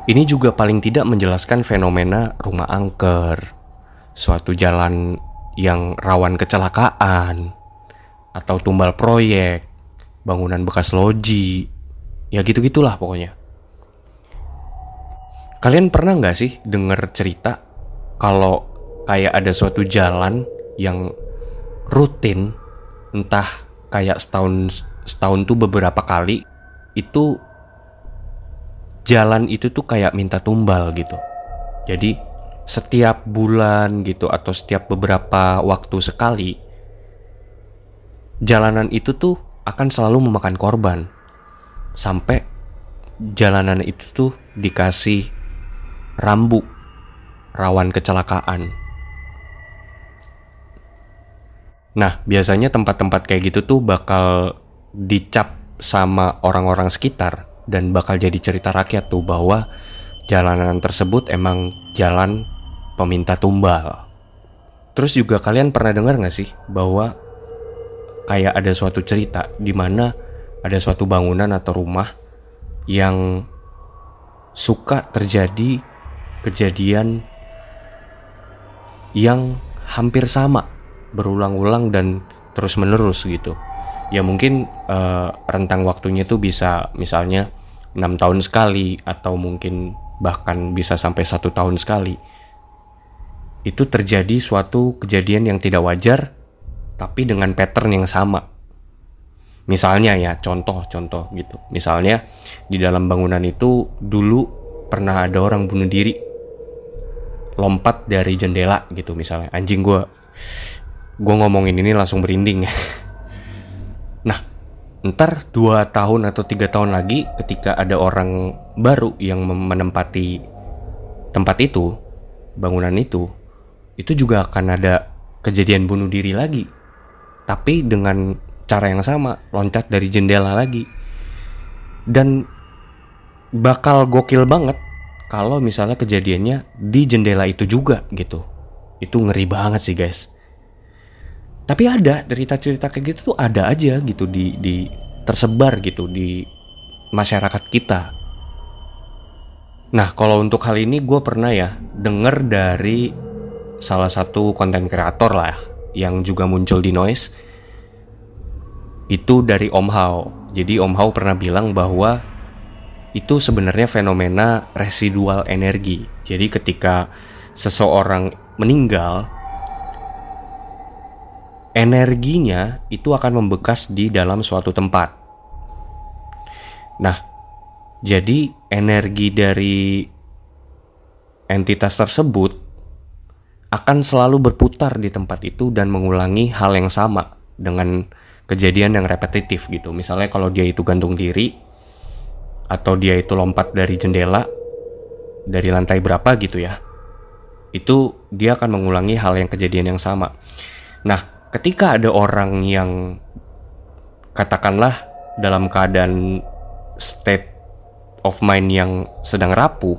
Speaker 2: Ini juga paling tidak menjelaskan fenomena rumah angker, suatu jalan yang rawan kecelakaan, atau tumbal proyek, bangunan bekas loji, ya gitu-gitulah pokoknya. Kalian pernah gak sih dengar cerita kalau kayak ada suatu jalan yang rutin, entah kayak setahun tuh beberapa kali, itu jalan itu tuh kayak minta tumbal gitu. Jadi setiap bulan gitu atau setiap beberapa waktu sekali, jalanan itu tuh akan selalu memakan korban. Sampai jalanan itu tuh dikasih rambu rawan kecelakaan. Nah, biasanya tempat-tempat kayak gitu tuh bakal dicap sama orang-orang sekitar dan bakal jadi cerita rakyat tuh bahwa jalanan tersebut emang jalan peminta tumbal. Terus juga kalian pernah dengar gak sih bahwa kayak ada suatu cerita di mana ada suatu bangunan atau rumah yang suka terjadi kejadian yang hampir sama, berulang-ulang dan terus-menerus gitu. Ya mungkin rentang waktunya tuh bisa misalnya 6 tahun sekali, atau mungkin bahkan bisa sampai 1 tahun sekali. Itu terjadi suatu kejadian yang tidak wajar, tapi dengan pattern yang sama. Misalnya ya, contoh gitu. Misalnya di dalam bangunan itu dulu pernah ada orang bunuh diri, lompat dari jendela gitu misalnya. Anjing, gue ngomongin ini langsung merinding. Nah, ntar 2 tahun atau 3 tahun lagi ketika ada orang baru yang menempati tempat itu, bangunan itu juga akan ada kejadian bunuh diri lagi, tapi dengan cara yang sama, loncat dari jendela lagi. Dan bakal gokil banget kalau misalnya kejadiannya di jendela itu juga gitu. Itu ngeri banget sih guys. Tapi ada cerita-cerita kayak gitu tuh ada aja gitu di tersebar gitu di masyarakat kita. Nah, kalau untuk hal ini gue pernah ya denger dari salah satu konten kreator lah yang juga muncul di Noise. Itu dari Om Hao. Jadi Om Hao pernah bilang bahwa itu sebenarnya fenomena residual energi. Jadi ketika seseorang meninggal, energinya itu akan membekas di dalam suatu tempat. Nah, jadi energi dari entitas tersebut akan selalu berputar di tempat itu dan mengulangi hal yang sama dengan kejadian yang repetitif gitu. Misalnya kalau dia itu gantung diri, atau dia itu lompat dari jendela dari lantai berapa gitu ya, itu dia akan mengulangi hal yang kejadian yang sama. Nah, ketika ada orang yang katakanlah dalam keadaan state of mind yang sedang rapuh,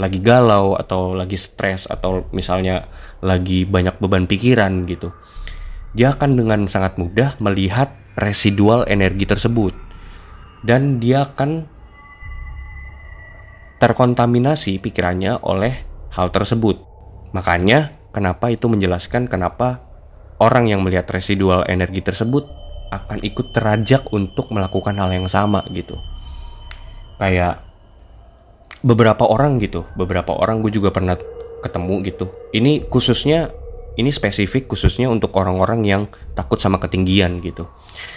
Speaker 2: lagi galau atau lagi stres atau misalnya lagi banyak beban pikiran gitu, dia akan dengan sangat mudah melihat residual energi tersebut dan dia akan terkontaminasi pikirannya oleh hal tersebut. Makanya kenapa itu menjelaskan kenapa orang yang melihat residual energi tersebut akan ikut terajak untuk melakukan hal yang sama gitu. Kayak beberapa orang gue juga pernah ketemu gitu. Ini spesifik khususnya untuk orang-orang yang takut sama ketinggian gitu.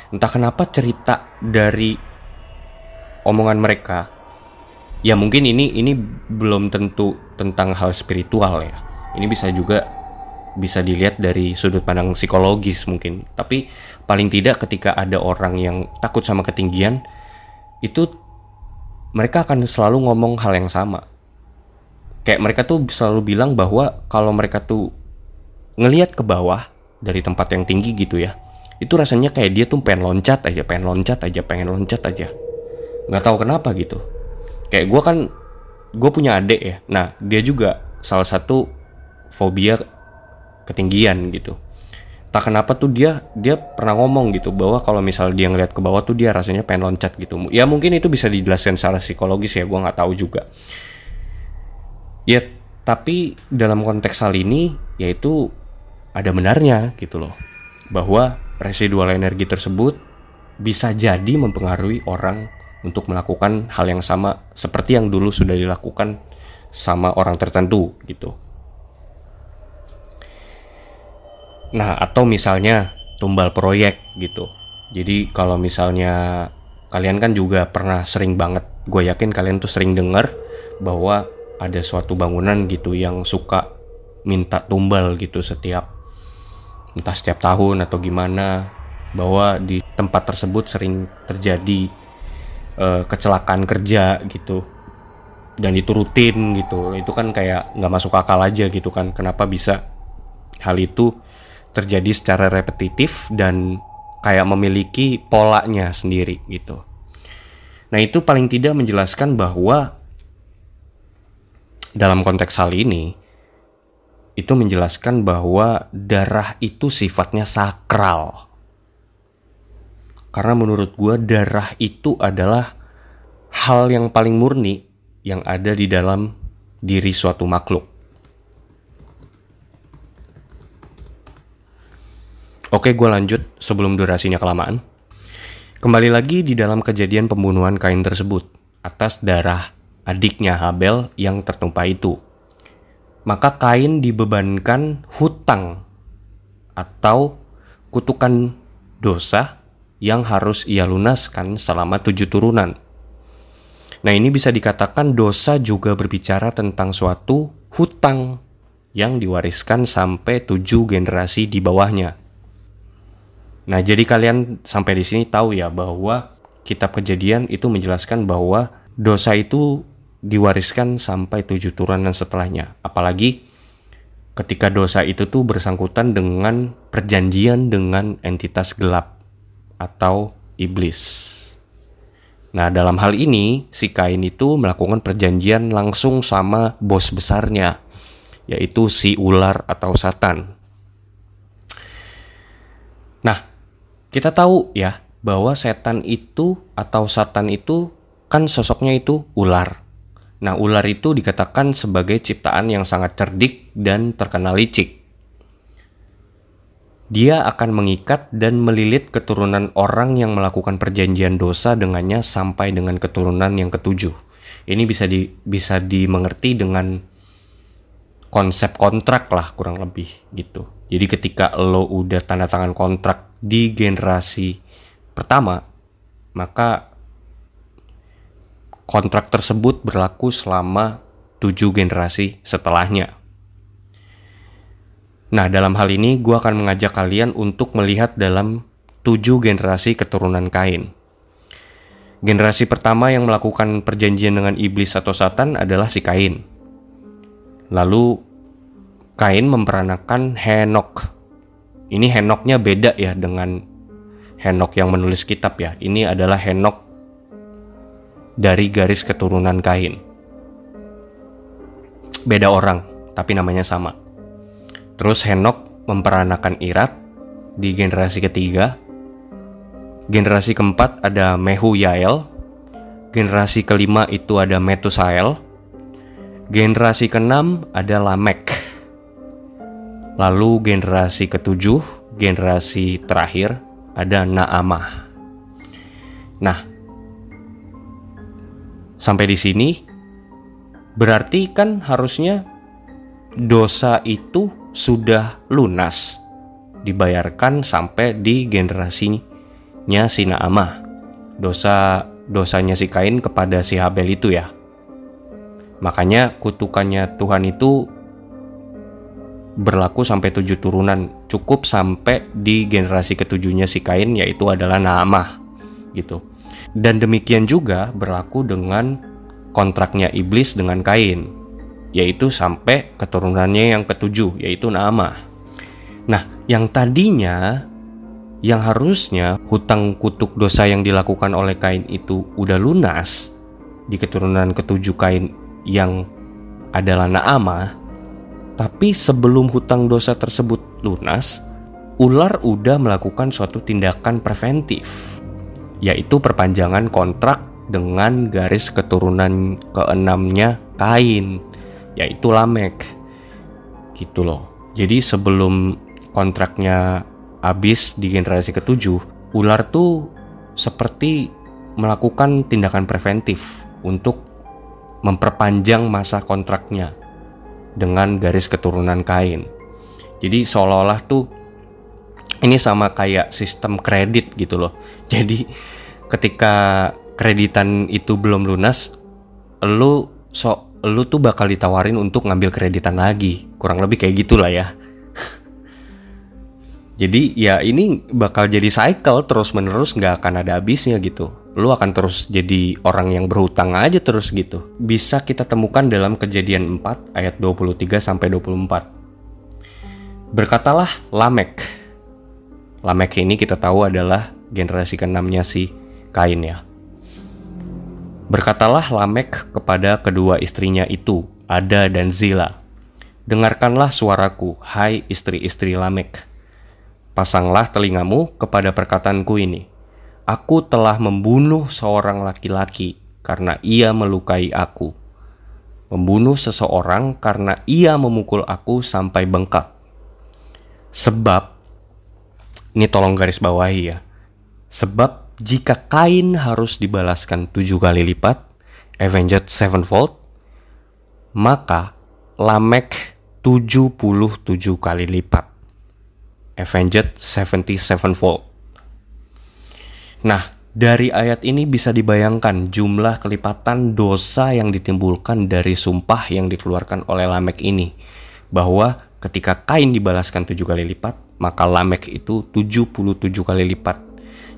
Speaker 2: Entah kenapa cerita dari omongan mereka, ya mungkin ini belum tentu tentang hal spiritual ya. Ini bisa dilihat dari sudut pandang psikologis mungkin. Tapi paling tidak ketika ada orang yang takut sama ketinggian, itu mereka akan selalu ngomong hal yang sama. Kayak mereka tuh selalu bilang bahwa kalau mereka tuh ngelihat ke bawah dari tempat yang tinggi gitu ya, itu rasanya kayak dia tuh pengen loncat aja. Nggak tahu kenapa gitu. Kayak gue punya adik ya. Nah, dia juga salah satu fobia ketinggian gitu. Tak kenapa tuh dia pernah ngomong gitu bahwa kalau misal dia ngeliat ke bawah tuh dia rasanya pengen loncat gitu. Ya mungkin itu bisa dijelaskan secara psikologis ya, gue nggak tahu juga. Ya tapi dalam konteks hal ini yaitu ada benarnya gitu loh, bahwa residual energi tersebut bisa jadi mempengaruhi orang untuk melakukan hal yang sama seperti yang dulu sudah dilakukan sama orang tertentu gitu. Nah, atau misalnya tumbal proyek gitu. Jadi kalau misalnya kalian kan juga pernah sering banget, gue yakin kalian tuh sering dengar bahwa ada suatu bangunan gitu yang suka minta tumbal gitu entah setiap tahun atau gimana, bahwa di tempat tersebut sering terjadi kecelakaan kerja gitu. Dan itu rutin gitu. Itu kan kayak gak masuk akal aja gitu kan. Kenapa bisa hal itu terjadi secara repetitif dan kayak memiliki polanya sendiri gitu. Nah, itu paling tidak menjelaskan bahwa dalam konteks hal ini itu menjelaskan bahwa darah itu sifatnya sakral. Karena menurut gue darah itu adalah hal yang paling murni yang ada di dalam diri suatu makhluk. Oke, gue lanjut sebelum durasinya kelamaan. Kembali lagi di dalam kejadian pembunuhan Kain tersebut atas darah adiknya Habel yang tertumpah itu. Maka Kain dibebankan hutang atau kutukan dosa yang harus ia lunaskan selama 7 turunan. Nah, ini bisa dikatakan dosa juga berbicara tentang suatu hutang yang diwariskan sampai 7 generasi di bawahnya. Nah, jadi kalian sampai di sini tahu ya bahwa kitab Kejadian itu menjelaskan bahwa dosa itu diwariskan sampai 7 turunan setelahnya. Apalagi ketika dosa itu tuh bersangkutan dengan perjanjian dengan entitas gelap atau iblis. Nah, dalam hal ini si Kain itu melakukan perjanjian langsung sama bos besarnya, yaitu si ular atau Satan. Nah, kita tahu ya bahwa setan itu atau Satan itu kan sosoknya itu ular. Nah, ular itu dikatakan sebagai ciptaan yang sangat cerdik dan terkenal licik. Dia akan mengikat dan melilit keturunan orang yang melakukan perjanjian dosa dengannya sampai dengan keturunan yang ke-7. Ini bisa dimengerti dengan konsep kontrak lah kurang lebih gitu. Jadi ketika lo udah tanda tangan kontrak di generasi pertama, maka kontrak tersebut berlaku selama 7 generasi setelahnya. Nah, dalam hal ini gue akan mengajak kalian untuk melihat dalam 7 generasi keturunan Kain. Generasi pertama yang melakukan perjanjian dengan iblis atau Satan adalah si Kain. Lalu Kain memperanakan Henokh. Ini Henoknya beda ya dengan Henokh yang menulis kitab ya. Ini adalah Henokh dari garis keturunan Kain. Beda orang, tapi namanya sama. Terus Henokh memperanakan Irad di generasi ketiga. Generasi keempat ada Mehujael. Generasi kelima itu ada Metusael. Generasi keenam ada Lamek. Lalu generasi ketujuh, generasi terakhir ada Naamah. Nah, sampai di sini berarti kan harusnya dosa itu sudah lunas, dibayarkan sampai di generasinya si Naamah. Dosanya si Kain kepada si Habel itu ya. Makanya kutukannya Tuhan itu berlaku sampai 7 turunan, cukup sampai di generasi ketujuhnya si Kain, yaitu adalah Naamah gitu. Dan demikian juga berlaku dengan kontraknya iblis dengan Kain, yaitu sampai keturunannya yang ketujuh, yaitu Naamah. Nah, yang tadinya, yang harusnya hutang kutuk dosa yang dilakukan oleh Kain itu udah lunas di keturunan ketujuh Kain yang adalah Naamah, tapi sebelum hutang dosa tersebut lunas, ular udah melakukan suatu tindakan preventif, yaitu perpanjangan kontrak dengan garis keturunan keenamnya Kain, yaitu Lamek. Gitu loh. Jadi sebelum kontraknya habis di generasi ketujuh, ular tuh seperti melakukan tindakan preventif untuk memperpanjang masa kontraknya dengan garis keturunan Kain. Jadi seolah-olah tuh ini sama kayak sistem kredit gitu loh. Jadi ketika kreditan itu belum lunas, lu tuh bakal ditawarin untuk ngambil kreditan lagi. Kurang lebih kayak gitulah ya. Jadi ya ini bakal jadi cycle terus-menerus, gak akan ada habisnya gitu. Lu akan terus jadi orang yang berhutang aja terus gitu. Bisa kita temukan dalam Kejadian 4 ayat 23-24. Berkatalah Lamek. Lamek ini kita tahu adalah generasi ke-6-nya si Kain ya. Berkatalah Lamek kepada kedua istrinya itu, Ada dan Zila. Dengarkanlah suaraku, hai istri-istri Lamek. Pasanglah telingamu kepada perkataanku ini. Aku telah membunuh seorang laki-laki karena ia melukai aku. Membunuh seseorang karena ia memukul aku sampai bengkak. Sebab, ini tolong garis bawahi ya. Sebab jika Kain harus dibalaskan 7 kali lipat, avenged sevenfold, maka Lamek 77 kali lipat, avenged 77fold. Nah, dari ayat ini bisa dibayangkan jumlah kelipatan dosa yang ditimbulkan dari sumpah yang dikeluarkan oleh Lamek ini. Bahwa ketika Kain dibalaskan 7 kali lipat, maka Lamek itu 77 kali lipat.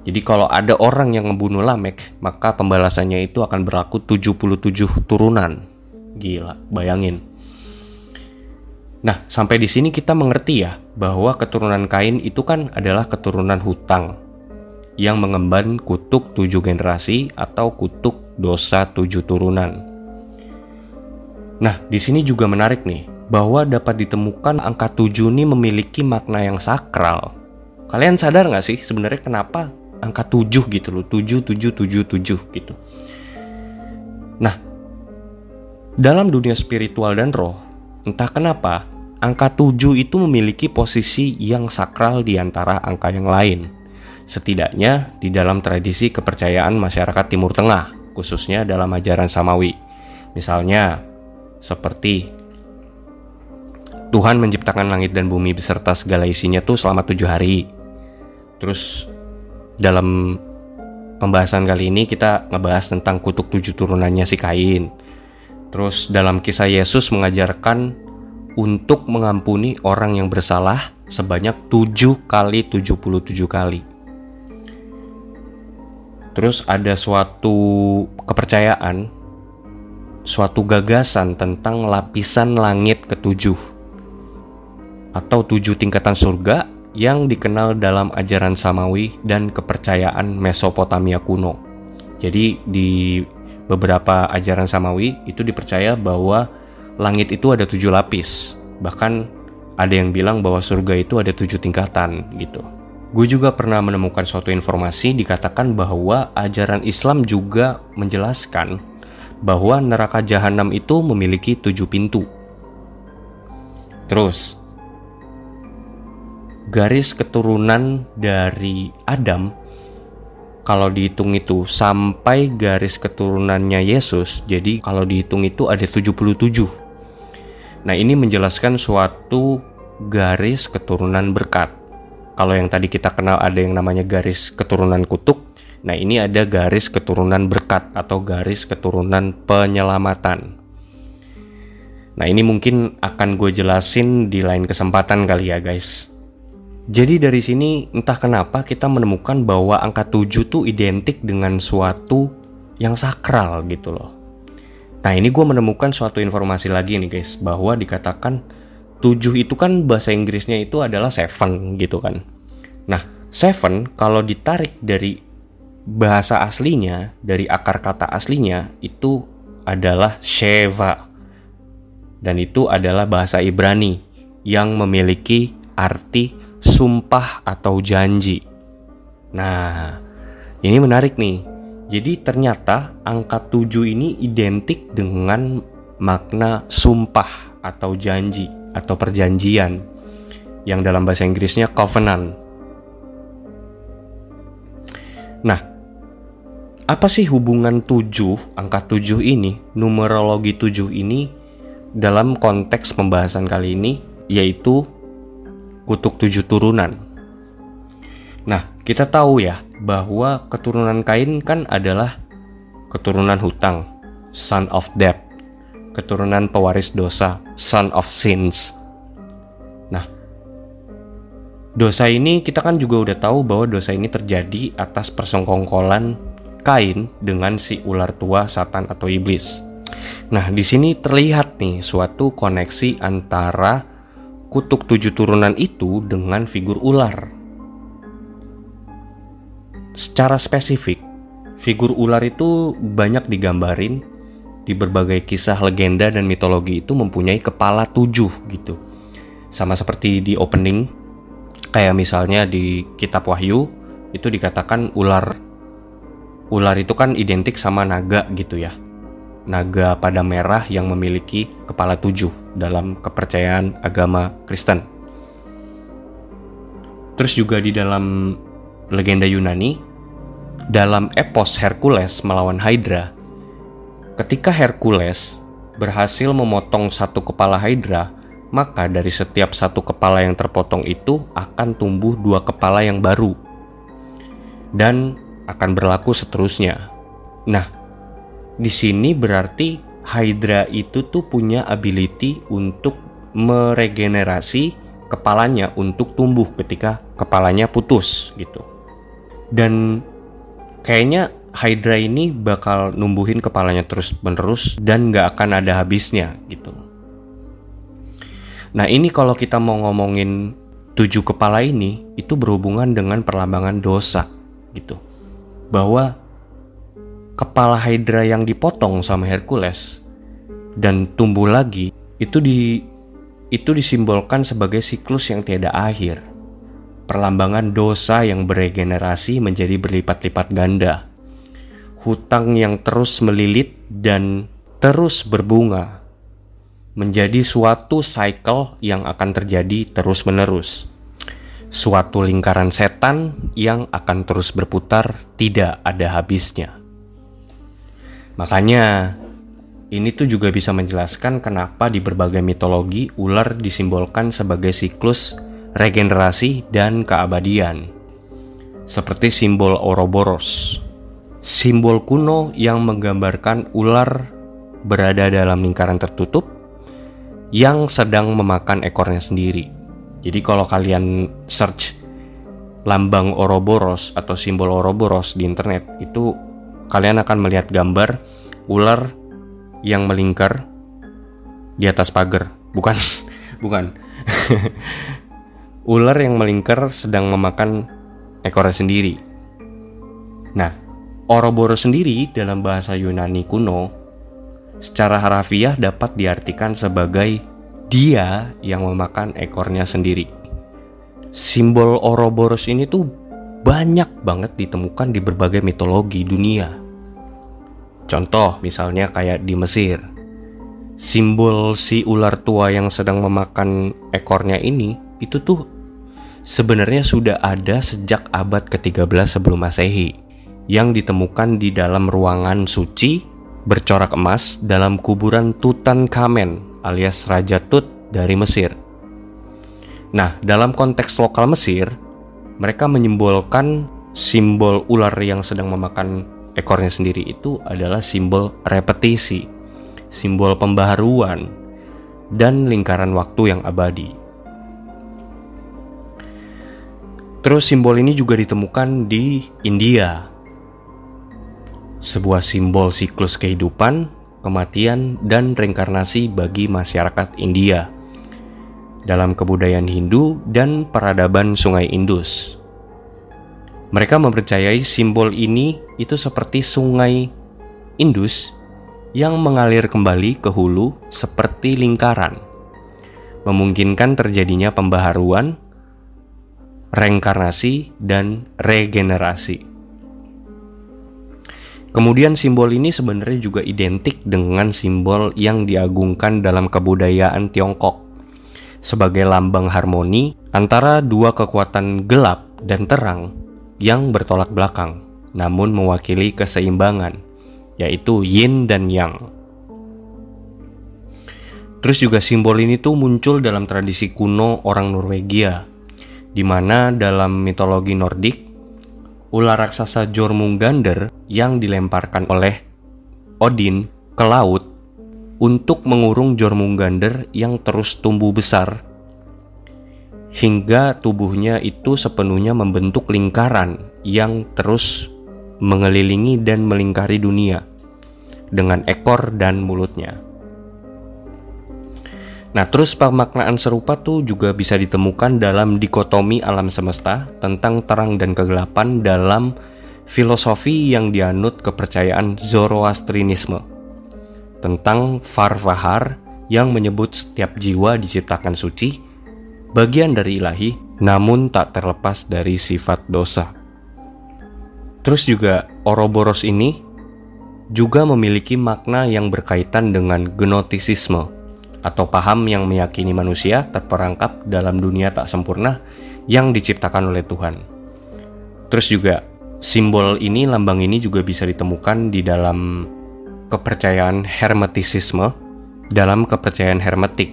Speaker 2: Jadi kalau ada orang yang membunuh Lamek, maka pembalasannya itu akan berlaku 77 turunan. Gila, bayangin. Nah, sampai di sini kita mengerti ya, bahwa keturunan Kain itu kan adalah keturunan hutang yang mengemban kutuk 7 generasi atau kutuk dosa 7 turunan. Nah, di sini juga menarik nih, bahwa dapat ditemukan angka 7 ini memiliki makna yang sakral. Kalian sadar gak sih sebenarnya kenapa angka 7 gitu loh, 7777 gitu. Nah, dalam dunia spiritual dan roh, entah kenapa angka 7 itu memiliki posisi yang sakral di antara angka yang lain. Setidaknya di dalam tradisi kepercayaan masyarakat Timur Tengah, khususnya dalam ajaran Samawi. Misalnya, seperti Tuhan menciptakan langit dan bumi beserta segala isinya tuh selama 7 hari. Terus dalam pembahasan kali ini kita ngebahas tentang kutuk 7 turunannya si Kain. Terus dalam kisah Yesus mengajarkan untuk mengampuni orang yang bersalah sebanyak 7 kali 77 kali. Terus ada suatu kepercayaan, suatu gagasan tentang lapisan langit ketujuh. atau 7 tingkatan surga yang dikenal dalam ajaran Samawi dan kepercayaan Mesopotamia kuno. Jadi di beberapa ajaran Samawi itu dipercaya bahwa langit itu ada 7 lapis. Bahkan ada yang bilang bahwa surga itu ada 7 tingkatan gitu. Gue juga pernah menemukan suatu informasi dikatakan bahwa ajaran Islam juga menjelaskan bahwa neraka jahanam itu memiliki 7 pintu. Terus, garis keturunan dari Adam kalau dihitung itu sampai garis keturunannya Yesus, jadi kalau dihitung itu ada 77. Nah, ini menjelaskan suatu garis keturunan berkat. Kalau yang tadi kita kenal ada yang namanya garis keturunan kutuk, nah ini ada garis keturunan berkat atau garis keturunan penyelamatan. Nah, ini mungkin akan gue jelasin di lain kesempatan kali ya guys. Jadi dari sini entah kenapa kita menemukan bahwa angka 7 tuh identik dengan suatu yang sakral gitu loh. Nah, ini gue menemukan suatu informasi lagi nih guys, bahwa dikatakan 7 itu kan bahasa Inggrisnya itu adalah 7 gitu kan. Nah, 7 kalau ditarik dari bahasa aslinya, dari akar kata aslinya itu adalah Sheva. Dan itu adalah bahasa Ibrani yang memiliki arti sumpah atau janji. Nah, ini menarik nih. Jadi ternyata angka 7 ini identik dengan makna sumpah atau janji atau perjanjian yang dalam bahasa Inggrisnya covenant. Nah, apa sih hubungan 7, angka 7 ini, numerologi 7 ini dalam konteks pembahasan kali ini, yaitu kutuk 7 turunan. Nah, kita tahu ya bahwa keturunan Kain kan adalah keturunan hutang, son of debt, keturunan pewaris dosa, son of sins. Nah, dosa ini kita kan juga udah tahu bahwa dosa ini terjadi atas persengkongkolan Kain dengan si ular tua Satan atau iblis. Nah, di sini terlihat nih suatu koneksi antara kutuk 7 turunan itu dengan figur ular. Secara spesifik, figur ular itu banyak digambarin di berbagai kisah legenda dan mitologi itu mempunyai kepala 7 gitu. Sama seperti di opening, kayak misalnya di kitab Wahyu itu dikatakan ular itu kan identik sama naga gitu ya. Naga pada merah yang memiliki kepala 7 dalam kepercayaan agama Kristen. Terus juga di dalam legenda Yunani, dalam epos Hercules melawan Hydra, ketika Hercules berhasil memotong satu kepala Hydra, maka dari setiap satu kepala yang terpotong itu akan tumbuh 2 kepala yang baru. Dan akan berlaku seterusnya. Nah, di sini berarti Hydra itu tuh punya ability untuk meregenerasi kepalanya untuk tumbuh ketika kepalanya putus gitu. Dan kayaknya Hydra ini bakal numbuhin kepalanya terus-menerus dan gak akan ada habisnya gitu. Nah, ini kalau kita mau ngomongin 7 kepala ini, itu berhubungan dengan perlambangan dosa gitu. Bahwa kepala Hydra yang dipotong sama Hercules dan tumbuh lagi itu disimbolkan sebagai siklus yang tiada akhir. Perlambangan dosa yang beregenerasi menjadi berlipat-lipat ganda. Hutang yang terus melilit dan terus berbunga menjadi suatu cycle yang akan terjadi terus-menerus. Suatu lingkaran setan yang akan terus berputar, tidak ada habisnya. Makanya ini tuh juga bisa menjelaskan kenapa di berbagai mitologi ular disimbolkan sebagai siklus regenerasi dan keabadian. Seperti simbol Ouroboros, simbol kuno yang menggambarkan ular berada dalam lingkaran tertutup yang sedang memakan ekornya sendiri. Jadi kalau kalian search lambang Ouroboros atau simbol Ouroboros di internet, itu kalian akan melihat gambar ular yang melingkar di atas pagar. Bukan. Ular yang melingkar sedang memakan ekornya sendiri. Nah, Ouroboros sendiri dalam bahasa Yunani kuno secara harafiah dapat diartikan sebagai dia yang memakan ekornya sendiri. Simbol Ouroboros ini tuh banyak banget ditemukan di berbagai mitologi dunia. Contoh misalnya kayak di Mesir. Simbol si ular tua yang sedang memakan ekornya ini itu tuh sebenarnya sudah ada sejak abad ke-13 sebelum Masehi, yang ditemukan di dalam ruangan suci bercorak emas dalam kuburan Tutankhamen alias Raja Tut dari Mesir. Nah, dalam konteks lokal Mesir, mereka menyimbolkan simbol ular yang sedang memakan ekornya sendiri itu adalah simbol repetisi, simbol pembaharuan, dan lingkaran waktu yang abadi. Terus simbol ini juga ditemukan di India. Sebuah simbol siklus kehidupan, kematian, dan reinkarnasi bagi masyarakat India dalam kebudayaan Hindu dan peradaban Sungai Indus. Mereka mempercayai simbol ini itu seperti Sungai Indus yang mengalir kembali ke hulu seperti lingkaran, memungkinkan terjadinya pembaharuan, reinkarnasi, dan regenerasi. Kemudian simbol ini sebenarnya juga identik dengan simbol yang diagungkan dalam kebudayaan Tiongkok sebagai lambang harmoni antara dua kekuatan gelap dan terang yang bertolak belakang, namun mewakili keseimbangan, yaitu yin dan yang. Terus juga simbol ini tuh muncul dalam tradisi kuno orang Norwegia, di mana dalam mitologi Nordik, ular raksasa Jormungandr yang dilemparkan oleh Odin ke laut untuk mengurung Jormungandr yang terus tumbuh besar hingga tubuhnya itu sepenuhnya membentuk lingkaran yang terus mengelilingi dan melingkari dunia dengan ekor dan mulutnya. Nah, terus pemaknaan serupa tuh juga bisa ditemukan dalam dikotomi alam semesta tentang terang dan kegelapan dalam filosofi yang dianut kepercayaan Zoroastrianisme tentang Farvahar yang menyebut setiap jiwa diciptakan suci, bagian dari ilahi, namun tak terlepas dari sifat dosa. Terus juga Ouroboros ini juga memiliki makna yang berkaitan dengan gnotisisme atau paham yang meyakini manusia terperangkap dalam dunia tak sempurna yang diciptakan oleh Tuhan. Terus juga simbol ini, lambang ini juga bisa ditemukan di dalam kepercayaan hermetisisme, dalam kepercayaan hermetik.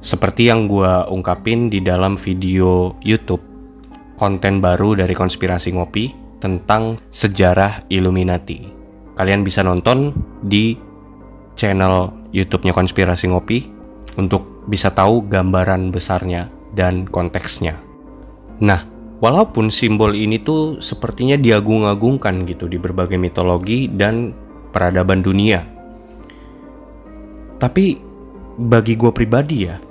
Speaker 2: Seperti yang gue ungkapin di dalam video YouTube, konten baru dari Konspirasi Ngopi tentang sejarah Illuminati. Kalian bisa nonton di channel YouTube-nya Konspirasi Ngopi untuk bisa tahu gambaran besarnya dan konteksnya. Nah, walaupun simbol ini tuh sepertinya diagung-agungkan gitu di berbagai mitologi dan peradaban dunia, tapi bagi gue pribadi ya,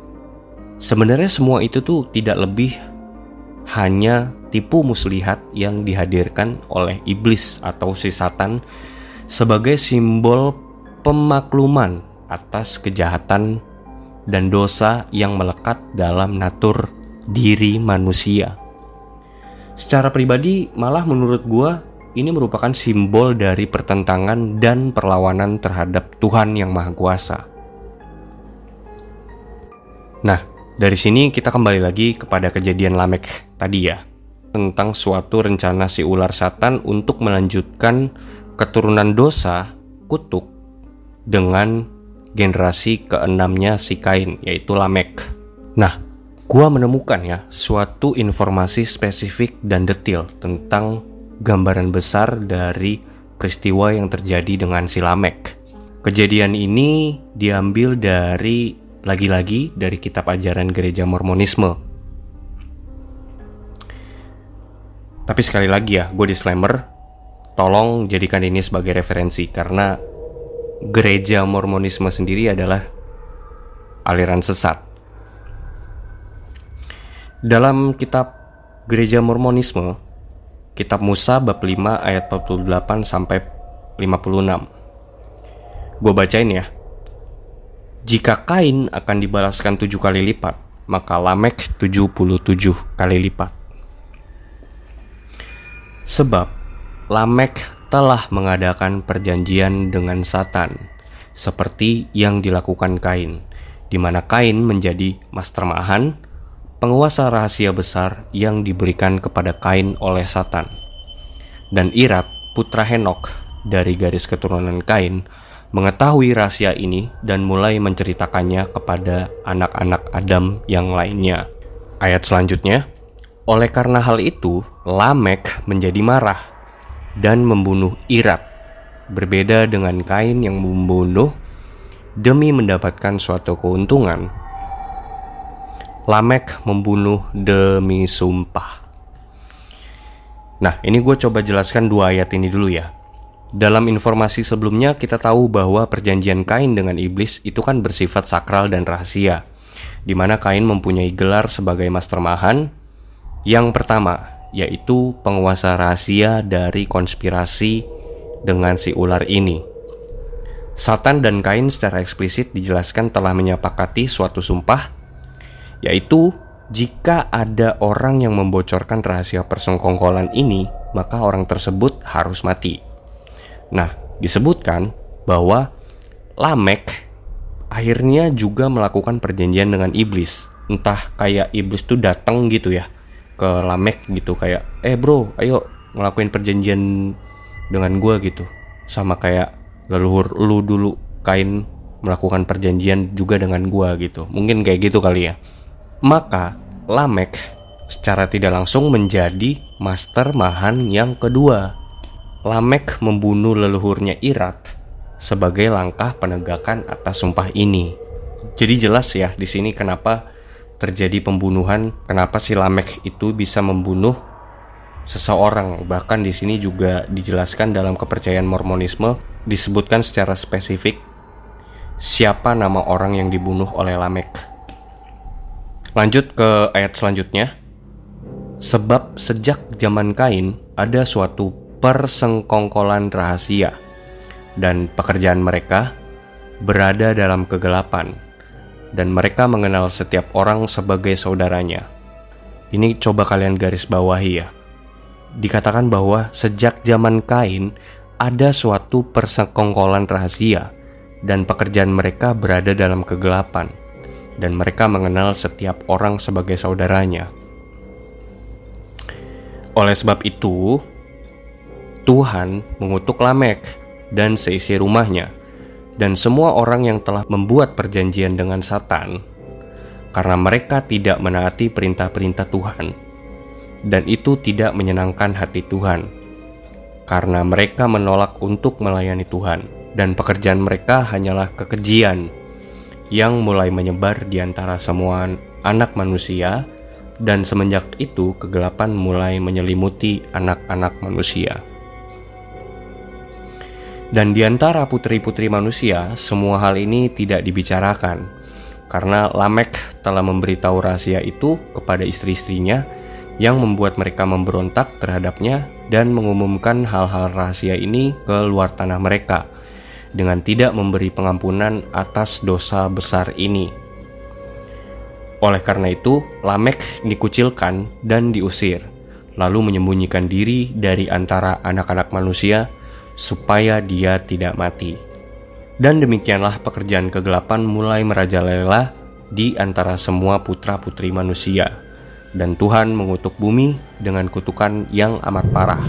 Speaker 2: sebenarnya semua itu tuh tidak lebih hanya tipu muslihat yang dihadirkan oleh iblis atau si setan sebagai simbol pemakluman atas kejahatan dan dosa yang melekat dalam natur diri manusia. Secara pribadi, malah menurut gua ini merupakan simbol dari pertentangan dan perlawanan terhadap Tuhan yang Maha Kuasa. Nah, dari sini kita kembali lagi kepada kejadian Lamek tadi ya, tentang suatu rencana si ular Satan untuk melanjutkan keturunan dosa kutuk dengan generasi keenamnya si Kain, yaitu Lamek. Nah, gua menemukan ya suatu informasi spesifik dan detail tentang gambaran besar dari peristiwa yang terjadi dengan si Lamek. Kejadian ini diambil dari, lagi-lagi, dari kitab ajaran gereja Mormonisme. Tapi sekali lagi ya, gue disclaimer, tolong jadikan ini sebagai referensi, karena gereja Mormonisme sendiri adalah aliran sesat. Dalam kitab Gereja Mormonisme, kitab Musa bab 5 ayat 48 sampai 56. Gue bacain ya. Jika Kain akan dibalaskan 7 kali lipat, maka Lamek 77 kali lipat. Sebab Lamek telah mengadakan perjanjian dengan Satan, seperti yang dilakukan Kain, di mana Kain menjadi mastermahan, penguasa rahasia besar yang diberikan kepada Kain oleh Satan. Dan Irad, putra Henok dari garis keturunan Kain, mengetahui rahasia ini dan mulai menceritakannya kepada anak-anak Adam yang lainnya. Ayat selanjutnya, oleh karena hal itu, Lamek menjadi marah dan membunuh Irad, berbeda dengan Kain yang membunuh demi mendapatkan suatu keuntungan. Lamek membunuh demi sumpah. Nah, ini gue coba jelaskan 2 ayat ini dulu ya. Dalam informasi sebelumnya kita tahu bahwa perjanjian Kain dengan iblis itu kan bersifat sakral dan rahasia, di mana Kain mempunyai gelar sebagai mastermahan. Yang pertama, yaitu penguasa rahasia dari konspirasi dengan si ular ini. Satan dan Kain secara eksplisit dijelaskan telah menyepakati suatu sumpah, yaitu jika ada orang yang membocorkan rahasia persekongkolan ini, maka orang tersebut harus mati. Nah, disebutkan bahwa Lamek akhirnya juga melakukan perjanjian dengan iblis. Entah kayak iblis tuh datang gitu ya ke Lamek gitu, kayak bro, ayo ngelakuin perjanjian dengan gua gitu. Sama kayak leluhur lu dulu Kain melakukan perjanjian juga dengan gua gitu. Mungkin kayak gitu kali ya. Maka Lamek secara tidak langsung menjadi mastermahan yang kedua. Lamek membunuh leluhurnya Irad sebagai langkah penegakan atas sumpah ini. Jadi jelas ya di sini kenapa terjadi pembunuhan, kenapa si Lamek itu bisa membunuh seseorang. Bahkan di sini juga dijelaskan dalam kepercayaan Mormonisme, disebutkan secara spesifik siapa nama orang yang dibunuh oleh Lamek. Lanjut ke ayat selanjutnya. Sebab sejak zaman Kain ada suatu persengkongkolan rahasia, dan pekerjaan mereka berada dalam kegelapan, dan mereka mengenal setiap orang sebagai saudaranya. Ini coba kalian garis bawahi ya. Dikatakan bahwa sejak zaman Kain ada suatu persengkongkolan rahasia, dan pekerjaan mereka berada dalam kegelapan, dan mereka mengenal setiap orang sebagai saudaranya. Oleh sebab itu, Tuhan mengutuk Lamek dan seisi rumahnya, dan semua orang yang telah membuat perjanjian dengan Satan, karena mereka tidak menaati perintah-perintah Tuhan, dan itu tidak menyenangkan hati Tuhan, karena mereka menolak untuk melayani Tuhan, dan pekerjaan mereka hanyalah kekejian yang mulai menyebar di antara semua anak manusia, dan semenjak itu kegelapan mulai menyelimuti anak-anak manusia. Dan di antara putri-putri manusia, semua hal ini tidak dibicarakan, karena Lamek telah memberitahu rahasia itu kepada istri-istrinya, yang membuat mereka memberontak terhadapnya dan mengumumkan hal-hal rahasia ini ke luar tanah mereka, dengan tidak memberi pengampunan atas dosa besar ini. Oleh karena itu, Lamek dikucilkan dan diusir, lalu menyembunyikan diri dari antara anak-anak manusia, supaya dia tidak mati. Dan demikianlah pekerjaan kegelapan mulai merajalela di antara semua putra-putri manusia. Dan Tuhan mengutuk bumi dengan kutukan yang amat parah,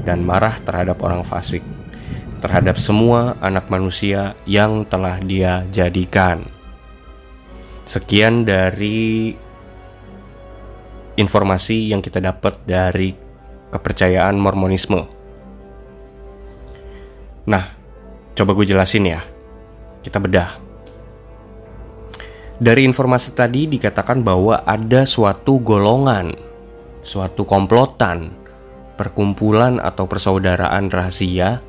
Speaker 2: dan marah terhadap orang fasik, terhadap semua anak manusia yang telah Dia jadikan. Sekian dari informasi yang kita dapat dari kepercayaan Mormonisme. Nah, coba gue jelasin ya. Kita bedah. Dari informasi tadi dikatakan bahwa ada suatu golongan, suatu komplotan, perkumpulan atau persaudaraan rahasia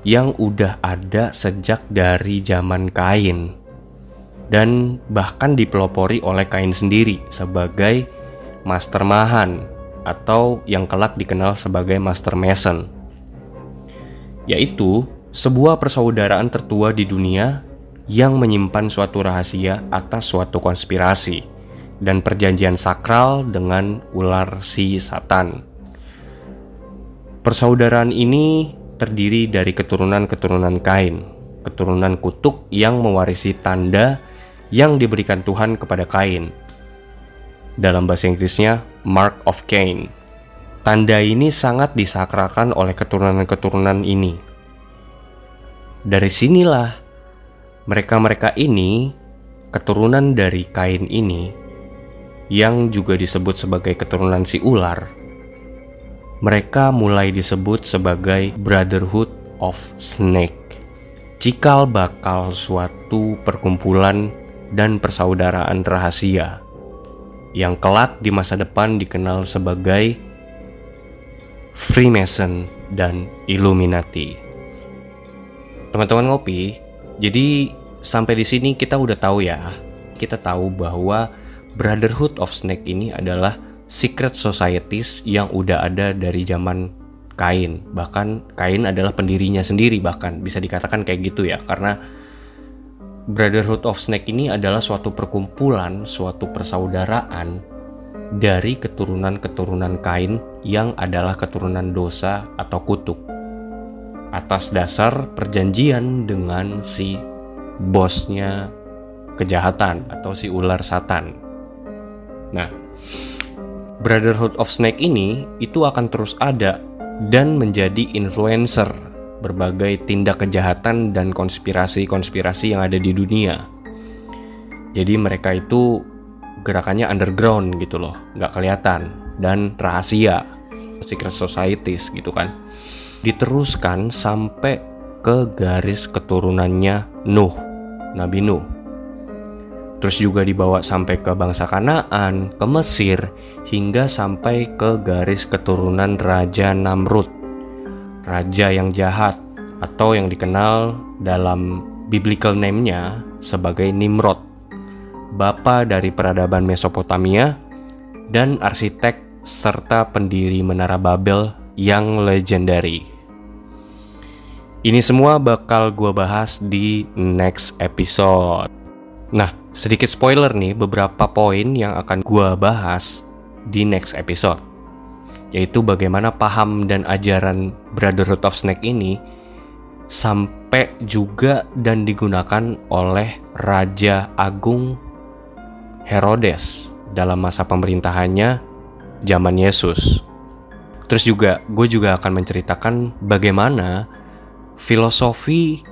Speaker 2: yang udah ada sejak dari zaman Kain, dan bahkan dipelopori oleh Kain sendiri sebagai Master Mahan atau yang kelak dikenal sebagai Master Mason, yaitu sebuah persaudaraan tertua di dunia yang menyimpan suatu rahasia atas suatu konspirasi dan perjanjian sakral dengan ular si Satan. Persaudaraan ini terdiri dari keturunan-keturunan Kain, keturunan kutuk yang mewarisi tanda yang diberikan Tuhan kepada Kain. Dalam bahasa Inggrisnya, Mark of Cain. Tanda ini sangat disakralkan oleh keturunan-keturunan ini. Dari sinilah mereka-mereka ini, keturunan dari Kain ini, yang juga disebut sebagai keturunan si ular, mereka mulai disebut sebagai Brotherhood of Snake, cikal bakal suatu perkumpulan dan persaudaraan rahasia yang kelak di masa depan dikenal sebagai Freemason dan Illuminati. Teman-teman ngopi, jadi sampai di sini kita udah tahu ya. Kita tahu bahwa Brotherhood of Snake ini adalah secret societies yang udah ada dari zaman Kain. Bahkan Kain adalah pendirinya sendiri, bahkan bisa dikatakan kayak gitu ya. Karena Brotherhood of Snake ini adalah suatu perkumpulan, suatu persaudaraan dari keturunan-keturunan Kain yang adalah keturunan dosa atau kutuk, atas dasar perjanjian dengan si bosnya kejahatan atau si ular Satan. Nah, Brotherhood of Snake ini itu akan terus ada dan menjadi influencer berbagai tindak kejahatan dan konspirasi-konspirasi yang ada di dunia. Jadi mereka itu gerakannya underground gitu loh, nggak kelihatan dan rahasia, secret societies gitu kan. Diteruskan sampai ke garis keturunannya Nuh, Nabi Nuh. Terus juga dibawa sampai ke bangsa Kanaan, ke Mesir, hingga sampai ke garis keturunan Raja Namrud, raja yang jahat, atau yang dikenal dalam biblical name-nya sebagai Nimrod, bapa dari peradaban Mesopotamia dan arsitek serta pendiri Menara Babel yang legendary. Ini semua bakal gua bahas di next episode. Nah, sedikit spoiler nih, beberapa poin yang akan gua bahas di next episode, yaitu bagaimana paham dan ajaran Brotherhood of Snake ini sampai juga dan digunakan oleh Raja Agung Herodes dalam masa pemerintahannya zaman Yesus. Terus juga gue juga akan menceritakan bagaimana filosofi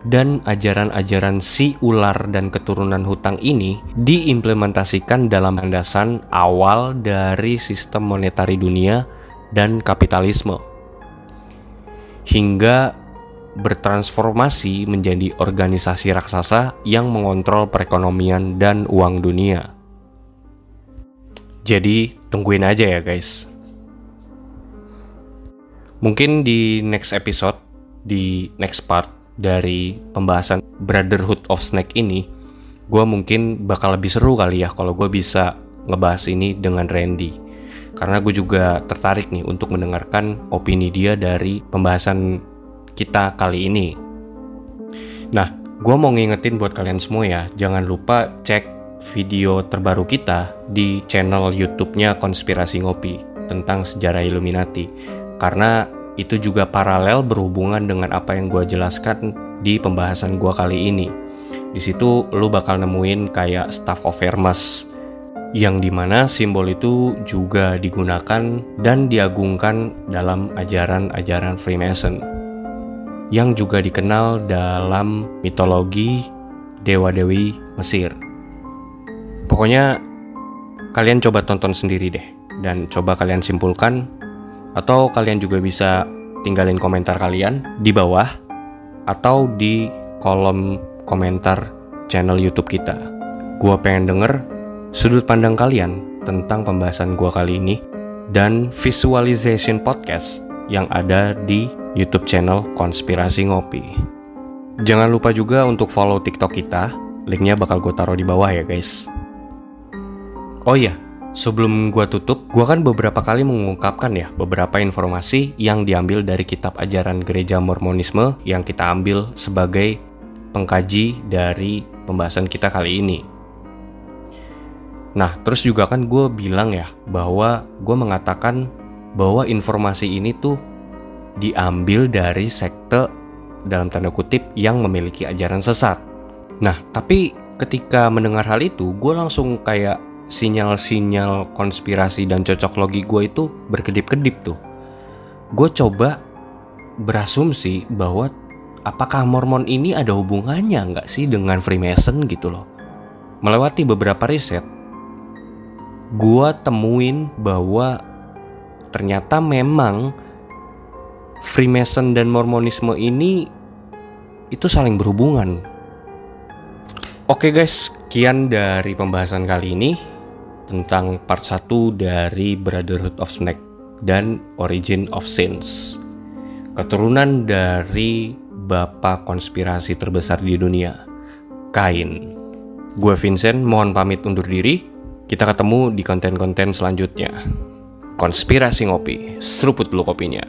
Speaker 2: dan ajaran-ajaran si ular dan keturunan hutang ini diimplementasikan dalam landasan awal dari sistem monetari dunia dan kapitalisme, hingga bertransformasi menjadi organisasi raksasa yang mengontrol perekonomian dan uang dunia. Jadi tungguin aja ya guys. Mungkin di next episode, di next part dari pembahasan Brotherhood of Snake ini, gue mungkin bakal lebih seru kali ya kalau gue bisa ngebahas ini dengan Randy, karena gue juga tertarik nih untuk mendengarkan opini dia dari pembahasan kita kali ini. Nah, gue mau ngingetin buat kalian semua ya, jangan lupa cek video terbaru kita di channel YouTube-nya Konspirasi Ngopi tentang sejarah Illuminati, karena itu juga paralel berhubungan dengan apa yang gue jelaskan di pembahasan gue kali ini. Di situ lu bakal nemuin kayak Staff of Hermes, yang dimana simbol itu juga digunakan dan diagungkan dalam ajaran-ajaran Freemason, yang juga dikenal dalam mitologi dewa-dewi Mesir. Pokoknya kalian coba tonton sendiri deh, dan coba kalian simpulkan, atau kalian juga bisa tinggalin komentar kalian di bawah atau di kolom komentar channel YouTube kita. Gua pengen denger sudut pandang kalian tentang pembahasan gua kali ini dan visualization podcast yang ada di YouTube channel Konspirasi Ngopi. Jangan lupa juga untuk follow TikTok kita, linknya bakal gue taruh di bawah ya guys. Oh iya, Sebelum gua tutup, gua kan beberapa kali mengungkapkan ya beberapa informasi yang diambil dari kitab ajaran gereja Mormonisme yang kita ambil sebagai pengkaji dari pembahasan kita kali ini. Nah, terus juga kan gue bilang ya bahwa gue mengatakan bahwa informasi ini tuh diambil dari sekte dalam tanda kutip yang memiliki ajaran sesat. Nah, tapi ketika mendengar hal itu, gue langsung kayak sinyal-sinyal konspirasi dan cocok logi gue itu berkedip-kedip tuh. Gue coba berasumsi bahwa apakah Mormon ini ada hubungannya nggak sih dengan Freemason gitu loh. Melewati beberapa riset, gue temuin bahwa ternyata memang Freemason dan Mormonisme ini itu saling berhubungan. Oke guys, sekian dari pembahasan kali ini tentang part 1 dari Brotherhood of Snake dan Origin of Sins, keturunan dari bapak konspirasi terbesar di dunia, Kain. Gue Vincent, mohon pamit undur diri. Kita ketemu di konten-konten selanjutnya. Konspirasi Ngopi, seruput dulu kopinya.